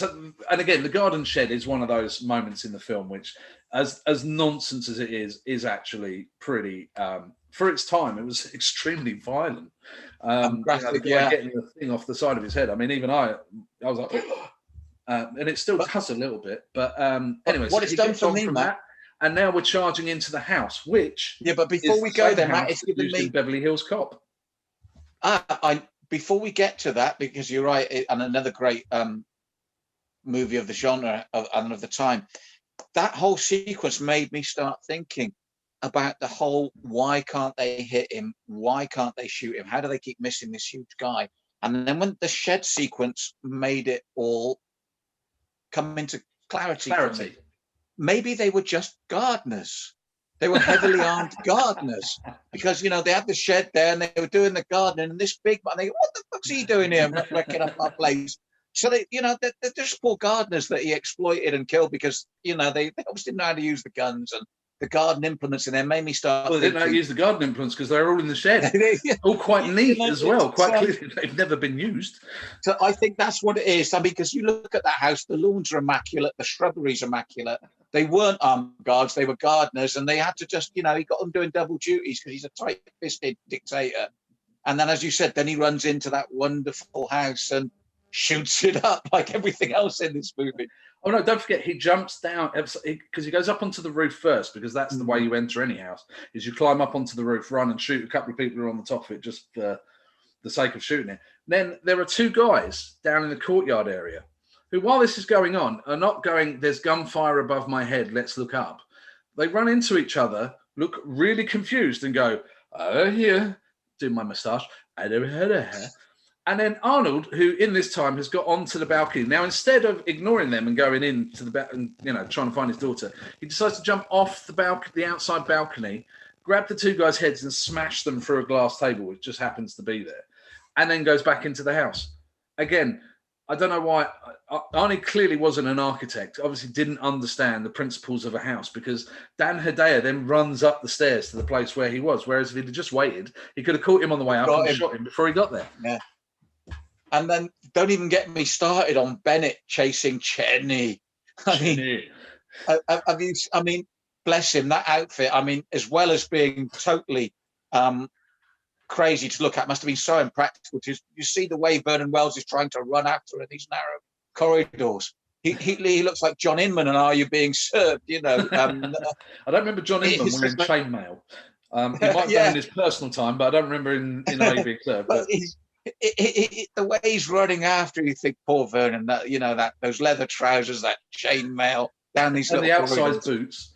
and again, the garden shed is one of those moments in the film which, as nonsense as it is actually pretty, for its time, it was extremely violent. Graphic, getting the thing off the side of his head. I mean, even I was like, and it still does a little bit. But anyways, what it's done for me, Matt. And now we're charging into the house, which but before we go there, Matt, it's given me Beverly Hills Cop. Before we get to that, because you're right, and another great movie of the genre and of the time, that whole sequence made me start thinking about the whole, why can't they hit him? Why can't they shoot him? How do they keep missing this huge guy? And then when the shed sequence made it all come into clarity. Maybe they were just gardeners. They were heavily armed gardeners, because, you know, they had the shed there and they were doing the gardening, and this big man, they go, what the fuck's he doing here, wrecking up our place? So they, you know, they're just poor gardeners that he exploited and killed, because, you know, they obviously didn't know how to use the guns and the garden implements, and then made me start. Well, they didn't know how to use the garden implements because they're all in the shed, all quite neat as well. Quite clearly, they've never been used. So I think that's what it is. I mean, because you look at that house, the lawns are immaculate, the shrubbery's immaculate. They weren't armed guards; they were gardeners, and they had to just, you know, he got them doing double duties because he's a tight-fisted dictator. And then, as you said, then he runs into that wonderful house and shoots it up like everything else in this movie. Oh no, don't forget, he jumps down because he goes up onto the roof first, because that's the way you enter any house, is you climb up onto the roof, run and shoot a couple of people who are on the top of it just for the sake of shooting it. Then there are two guys down in the courtyard area who, while this is going on, are not going, there's gunfire above my head, let's look up. They run into each other, look really confused and go, oh, here, do my moustache, I don't have a hair. And then Arnold, who in this time has got onto the balcony. Now, instead of ignoring them and going into the and trying to find his daughter, he decides to jump off the outside balcony, grab the two guys' heads and smash them through a glass table, which just happens to be there, and then goes back into the house. Again, I don't know why. Arnie clearly wasn't an architect. Obviously didn't understand the principles of a house, because Dan Hedaya then runs up the stairs to the place where he was. Whereas if he'd just waited, he could have caught him on the way up and shot him before he got there. Yeah. And then don't even get me started on Bennett chasing Cheney. I mean, bless him, that outfit. I mean, as well as being totally crazy to look at, must have been so impractical. You see the way Vernon Wells is trying to run after her in these narrow corridors. He looks like John Inman and Are You Being Served? I don't remember John Inman wearing chainmail. He might have done in his personal time, but I don't remember in Are You Being Served. But the way he's running after, you think, poor Vernon, that those leather trousers, that chainmail down these little the outside corridors. boots.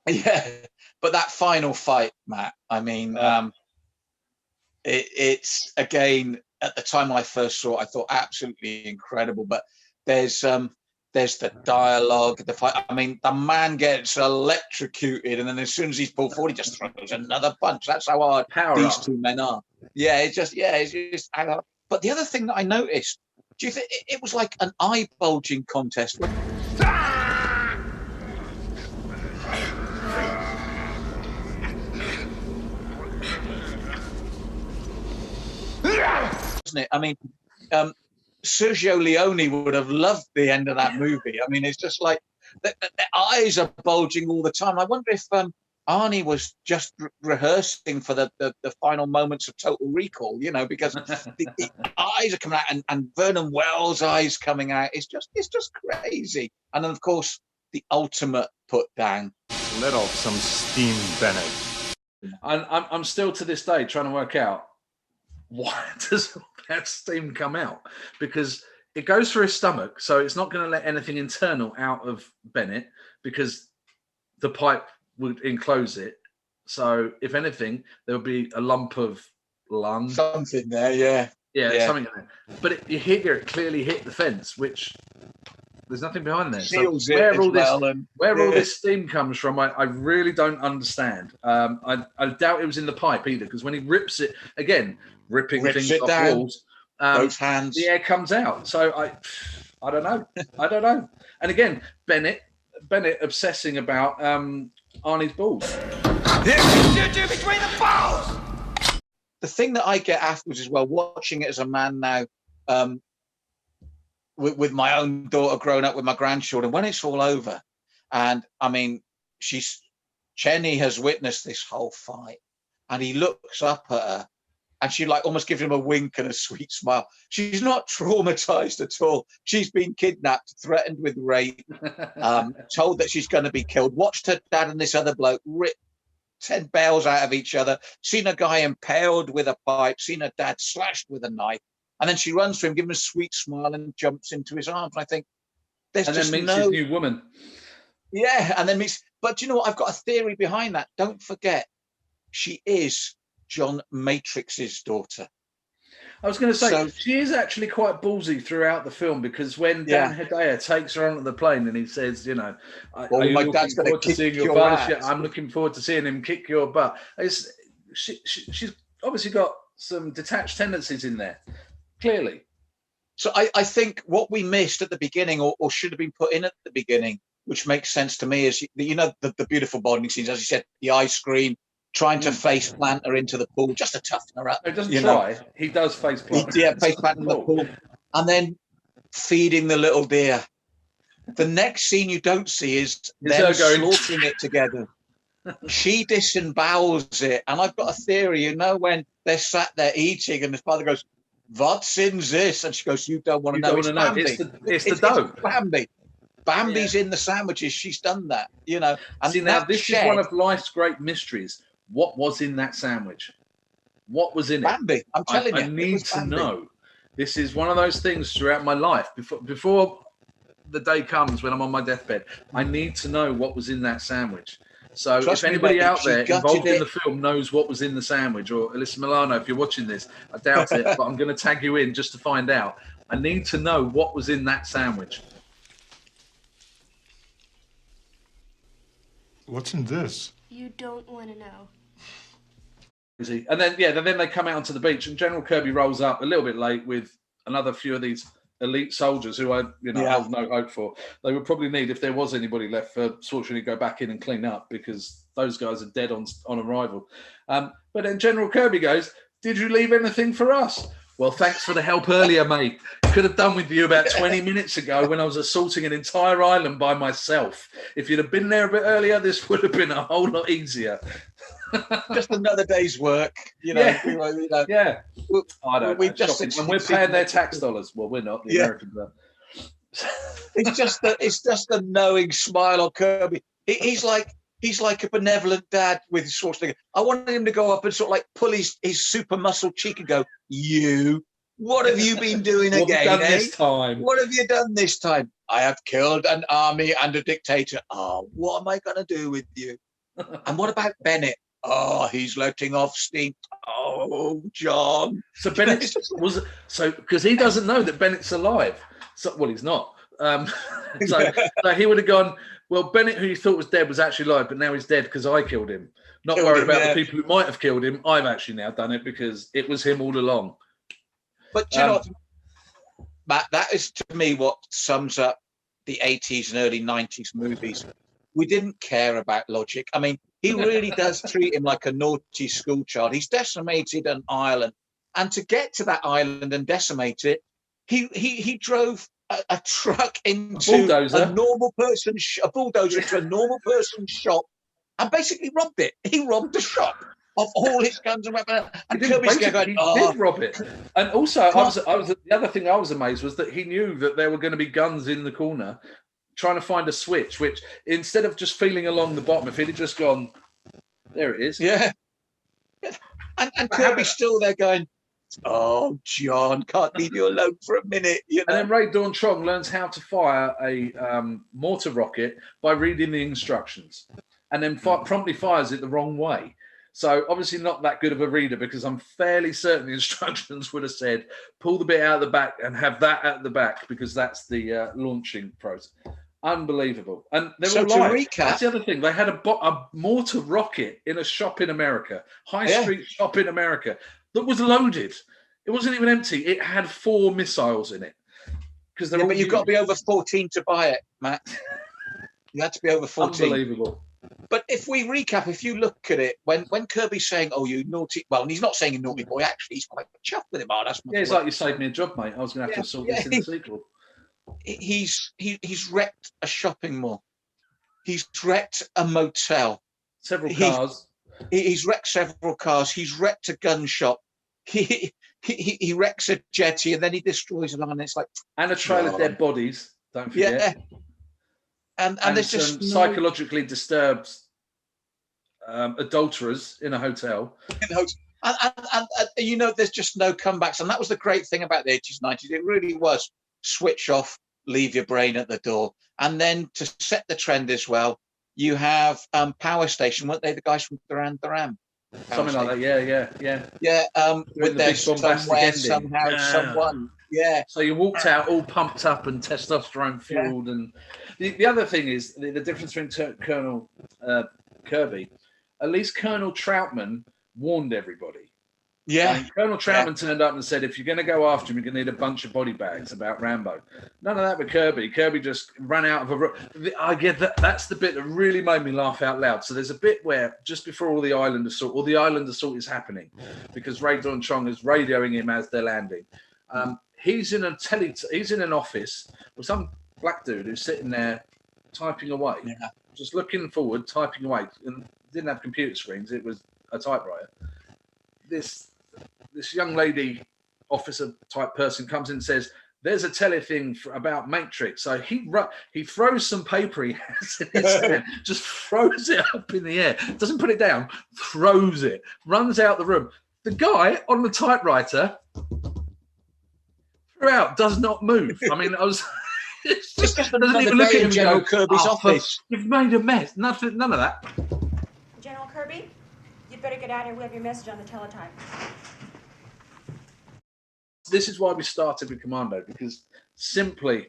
Yeah, but that final fight, Matt. I mean, it's again, at the time I first saw it, I thought absolutely incredible. But there's the dialogue, the fight. I mean, the man gets electrocuted, and then as soon as he's pulled forward, he just throws another punch. That's how hard these two men are. Yeah, it's just. But the other thing that I noticed, do you think it was like an eye bulging contest? Isn't it? I mean, Sergio Leone would have loved the end of that movie. I mean, it's just like the eyes are bulging all the time. I wonder if Arnie was just rehearsing for the final moments of Total Recall, because the eyes are coming out, and Vernon Wells' eyes coming out. It's just crazy. And then, of course, the ultimate put down. Let off some steam, Bennett. I'm still to this day trying to work out, why does that steam come out? Because it goes through his stomach, so it's not going to let anything internal out of Bennett, because the pipe would enclose it. So if anything, there would be a lump of lung. Something there, yeah. Something there. But it clearly hit the fence, which there's nothing behind there. So where all this steam comes from, I really don't understand. I doubt it was in the pipe either, because when he rips it, again, ripping things off walls, those hands, the air comes out. So I don't know. And again, Bennett obsessing about Arnie's balls. Between the balls. The thing that I get afterwards as well, watching it as a man now, with my own daughter growing up with my grandchildren, when it's all over, and I mean, Cheney has witnessed this whole fight, and he looks up at her, and she like almost gives him a wink and a sweet smile. She's not traumatized at all. She's been kidnapped, threatened with rape, told that she's going to be killed, watched her dad and this other bloke rip 10 bells out of each other, seen a guy impaled with a pipe, seen her dad slashed with a knife, and then she runs to him, gives him a sweet smile, and jumps into his arms. I think there's and just then meets his new woman. Yeah, and then meets. But do you know what? I've got a theory behind that. Don't forget, she is John Matrix's daughter. I was going to say, she is actually quite ballsy throughout the film, because when Dan Hedaya takes her onto the plane and he says, my dad's going to kick your ass. I'm looking forward to seeing him kick your butt. She's obviously got some detached tendencies in there, clearly. So I think what we missed at the beginning, or should have been put in at the beginning, which makes sense to me, is the beautiful bonding scenes, as you said, the ice cream, trying to face plant her into the pool, just to toughen her up. He doesn't try. He does face plant. Face plant in the pool. And then feeding the little deer. The next scene you don't see is them slaughtering it together. She disembowels it. And I've got a theory, when they're sat there eating and his father goes, "What's in this?" And she goes, "You don't want to know. It's Bambi. It's the dough. It's Bambi. Bambi's in the sandwiches. She's done that, And see, now this is one of life's great mysteries. What was in that sandwich? What was in it? Bambi. I'm telling you. I need to know. This is one of those things throughout my life. Before the day comes when I'm on my deathbed, I need to know what was in that sandwich. So Trust if me, anybody mate, out she there gutted involved in it. the film knows what was in the sandwich, or Alyssa Milano, if you're watching this, I doubt it, but I'm going to tag you in just to find out. I need to know what was in that sandwich. What's in this? You don't want to know. And then they come out onto the beach, and General Kirby rolls up a little bit late with another few of these elite soldiers who I hold no hope for. They would probably need, if there was anybody left, for Schwarzenegger to go back in and clean up, because those guys are dead on arrival. But then General Kirby goes, "Did you leave anything for us?" "Well, thanks for the help earlier, mate. Could have done with you about 20 minutes ago when I was assaulting an entire island by myself. If you'd have been there a bit earlier, this would have been a whole lot easier." Just another day's work, Yeah. Yeah. I don't know. Just Shocking. And we're paying their tax dollars. Well, we're not. The Americans are. It's just a knowing smile on Kirby. He's like a benevolent dad with Schwarzenegger. I wanted him to go up and sort of like pull his super muscle cheek and go, "You, what have you been doing What again? have you done this time? What have you done this time? I have killed an army and a dictator. Oh, what am I going to do with you? And what about Bennett? Oh, he's letting off steam. Oh, John." So Bennett because he doesn't know that Bennett's alive. So, well, he's not. So he would have gone, "Well, Bennett, who you thought was dead, was actually alive, but now he's dead because I killed him. Not worried about the people who might have killed him. I've actually now done it because it was him all along." But you know what, Matt, that is to me what sums up the 80s and early 90s movies. We didn't care about logic. I mean, he really does treat him like a naughty schoolchild. He's decimated an island, and to get to that island and decimate it, he drove a truck into a normal person's a bulldozer into a normal person's shop, and basically robbed it. He robbed the shop of all his guns and weapons. And Kirby's going, he did rob it. And also, I was the other thing I was amazed was that he knew that there were going to be guns in the corner, trying to find a switch, which instead of just feeling along the bottom, if he'd have just gone, "There it is." Yeah. And Kirby's still there going, "Oh, John, can't leave you alone for a minute." And then Ray Dawn Chong learns how to fire a mortar rocket by reading the instructions, and then promptly fires it the wrong way. So obviously not that good of a reader, because I'm fairly certain the instructions would have said, "Pull the bit out of the back and have that at the back," because that's the launching process. Unbelievable. And they were recap, that's the other thing. They had a mortar rocket in a shop in America, street shop in America, that was loaded. It wasn't even empty. It had 4 missiles in it. But you've got to be over 14 to buy it, Matt. You had to be over 14. Unbelievable. But if we recap, if you look at it, when Kirby's saying, "Oh, you naughty," well, and he's not saying a naughty boy. Actually, he's quite chuffed with him. Oh, that's it's like, "You saved me a job, mate. I was going to have to sort this in the sequel." He's wrecked a shopping mall. He's wrecked a motel. Several cars. He's wrecked several cars. He's wrecked a gun shop. He wrecks a jetty, and then he destroys an island. It's like, and a trail of dead bodies. Don't forget. Yeah. And there's just psychologically disturbed adulterers in a hotel. And there's just no comebacks. And that was the great thing about the 80s, 90s. It really was switch off, leave your brain at the door. And then to set the trend as well, you have Power Station, weren't they the guys from Duran Duran? Something like that, yeah. Yeah, with their somewhere, somehow, someone. Yeah. So you walked out all pumped up and testosterone fueled. Yeah. And the other thing is the difference between Colonel Kirby. At least Colonel Troutman warned everybody. Yeah. And Colonel Troutman turned up and said, "If you're going to go after him, you're going to need a bunch of body bags," about Rambo. None of that with Kirby. Kirby just ran out of a... I get that. That's the bit that really made me laugh out loud. So there's a bit where just before the island assault is happening, because Ray Dawn Chong is radioing him as they're landing. He's in an office with some black dude who's sitting there typing away, just looking forward, typing away, and didn't have computer screens. It was a typewriter. This young lady, officer type person, comes in and says, "There's a telething about Matrix." So he throws some paper he has in his hand, just throws it up in the air, doesn't put it down, throws it, runs out the room. The guy on the typewriter throughout does not move. I mean, I was just doesn't even look at him and go, Kirby's office. You've made a mess. None of that. you'd better get out of here. We have your message on the teletype. This is why we started with Commando, because simply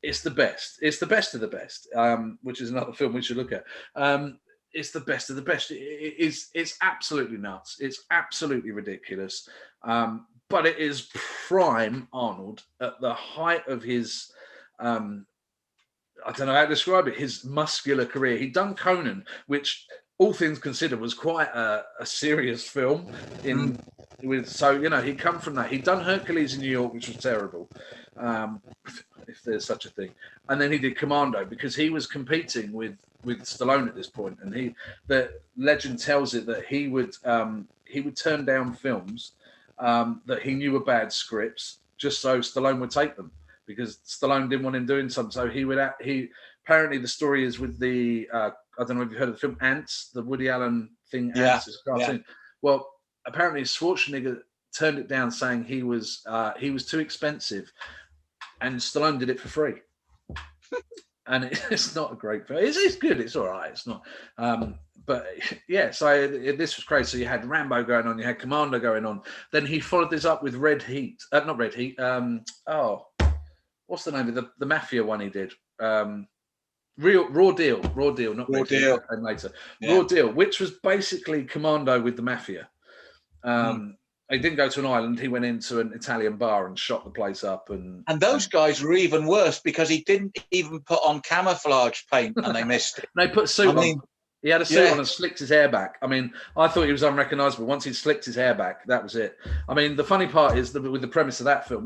it's the best. It's the best of the best, which is another film we should look at. It's the best of the best. It's absolutely nuts. It's absolutely ridiculous. But it is prime Arnold at the height of his, I don't know how to describe it, his muscular career. He'd done Conan, which, all things considered, was quite a serious film. So, you know, he'd come from that. He'd done Hercules in New York, which was terrible, if there's such a thing. And then he did Commando, because he was competing with Stallone at this point. And the legend tells it that he would turn down films that he knew were bad scripts just so Stallone would take them, because Stallone didn't want him doing something. So he apparently, the story is with the I don't know if you've heard of the film Ants, the Woody Allen thing. Ants is a cartoon. Yeah. Well, apparently Schwarzenegger turned it down, saying he was too expensive, and Stallone did it for free. And it's not a great film. It's good. It's all right. It's not. But yeah, so this was crazy. So you had Rambo going on, you had Commando going on. Then he followed this up with Red Heat. Not Red Heat. What's the name of the Mafia one he did? Raw Deal, not Raw Deal. And later, yeah. Raw Deal, which was basically Commando with the Mafia. He didn't go to an island. He went into an Italian bar and shot the place up. And those guys were even worse, because he didn't even put on camouflage paint, and they missed it. They put a suit on. He had a suit on and slicked his hair back. I mean, I thought he was unrecognisable. Once he'd slicked his hair back, that was it. I mean, the funny part is with the premise of that film,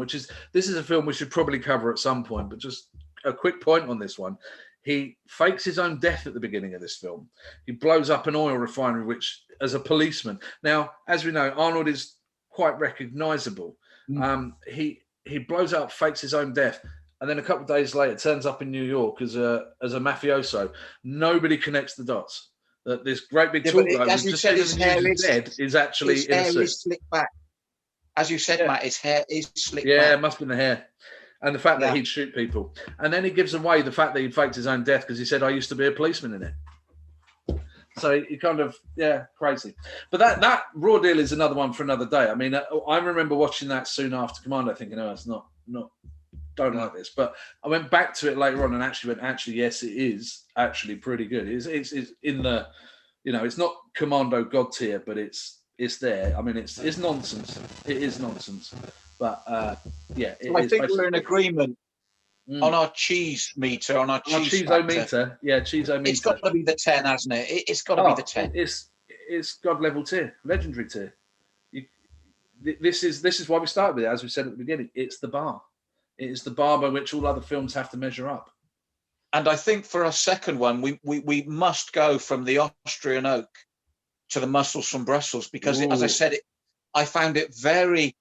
this is a film we should probably cover at some point, but just a quick point on this one. He fakes his own death at the beginning of this film. He blows up an oil refinery, which, as a policeman. Now, as we know, Arnold is quite recognisable. He blows up, fakes his own death, and then a couple of days later turns up in New York as a mafioso. Nobody connects the dots. That this great big tall guy who's just his hair is dead is actually in a suit. Is slicked back. As you said, Matt, his hair is slicked back. Yeah, it must have been the hair. And the fact that he'd shoot people. And then he gives away the fact that he'd faked his own death, because he said, I used to be a policeman in it. So he kind of, crazy. But that Raw Deal is another one for another day. I mean, I remember watching that soon after Commando, thinking, it's not, don't like this. But I went back to it later on and actually went, yes, it is actually pretty good. It's in the, it's not Commando God tier, but it's there. I mean, it's nonsense. It is nonsense. But I think we're in agreement on our cheese meter, on our cheese-o-meter. Yeah, cheese-o-meter. It's got to be the 10, hasn't it? It's got to be the 10. It's God level tier, legendary tier. This is why we started with it, as we said at the beginning. It's the bar. It is the bar by which all other films have to measure up. And I think for our second one, we must go from the Austrian oak to the muscles from Brussels, because as I said, I found it very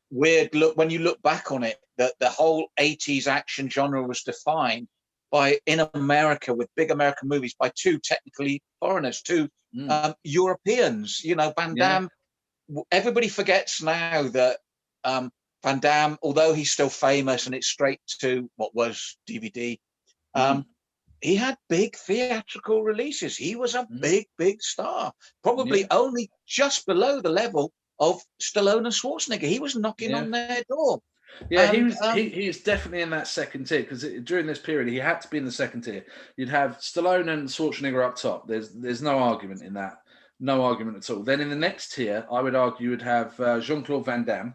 weird. Look, when you look back on it, that the whole 80s action genre was defined by, in America, with big American movies, by two technically foreigners, two Europeans. Van Damme. Everybody forgets now that Van Damme, although he's still famous and it's straight to what was DVD, he had big theatrical releases. He was a big star, probably only just below the level of Stallone and Schwarzenegger. He was knocking on their door. Yeah, he is definitely in that second tier, because during this period he had to be in the second tier. You'd have Stallone and Schwarzenegger up top. There's no argument in that, no argument at all. Then in the next tier, I would argue you would have Jean-Claude Van Damme,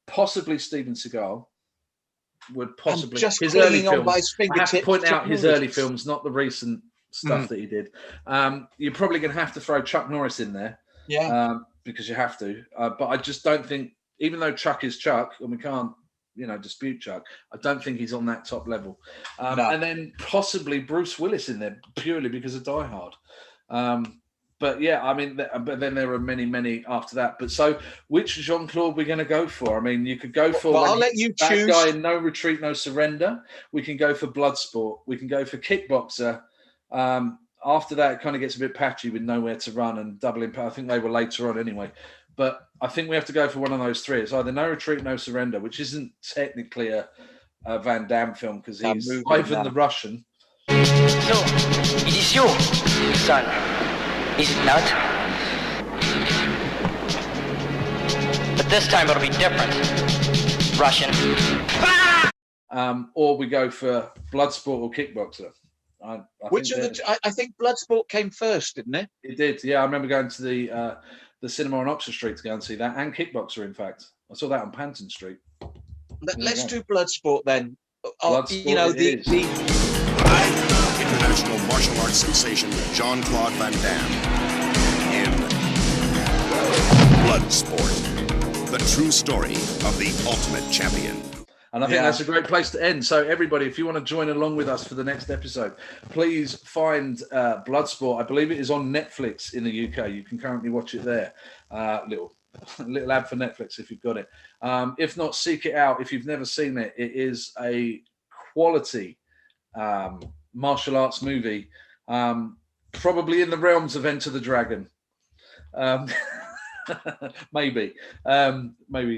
possibly Steven Seagal. Would possibly just his early on films. by his fingertips. I have to point out his early films, not the recent stuff that he did. You're probably going to have to throw Chuck Norris in there, because you have to. But I just don't think, even though Chuck is Chuck, and we can't, dispute Chuck, I don't think he's on that top level. No. And then possibly Bruce Willis in there, purely because of Die Hard. But yeah, I mean, but then there are many after that. But so, which Jean-Claude we're going to go for? I mean, you could go for. Well, I'll let you choose. That guy in No Retreat, No Surrender. We can go for Bloodsport. We can go for Kickboxer. After that, it kind of gets a bit patchy with Nowhere to Run and Double Impact. I think they were later on anyway. But I think we have to go for one of those three. It's either No Retreat, No Surrender, which isn't technically a Van Damme film, because he's Ivan the Russian. So, it is you, son. Is it not? Just this time it'll be different. Russian. Or we go for Bloodsport or Kickboxer. I think Bloodsport came first, didn't it? It did, yeah. I remember going to the cinema on Oxford Street to go and see that, and Kickboxer, in fact. I saw that on Panton Street. Let's do Bloodsport then. Bloodsport International martial arts sensation Jean-Claude Van Damme in Bloodsport, the true story of the ultimate champion. And I think that's a great place to end. So everybody, if you want to join along with us for the next episode, please find Bloodsport. I believe it is on Netflix in the UK. You can currently watch it there. Little ad for Netflix if you've got it. If not, seek it out. If you've never seen it, it is a quality martial arts movie, probably in the realms of Enter the Dragon. Maybe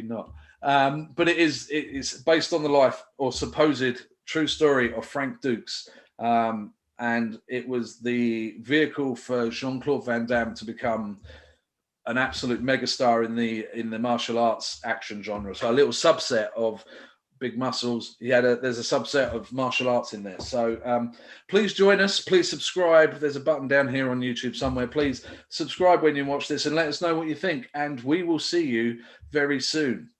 not. But it's based on the life or supposed true story of Frank Dukes. And it was the vehicle for Jean-Claude Van Damme to become an absolute megastar in the martial arts action genre. So a little subset of big muscles. There's a subset of martial arts in there. So please join us. Please subscribe. There's a button down here on YouTube somewhere. Please subscribe when you watch this and let us know what you think. And we will see you very soon.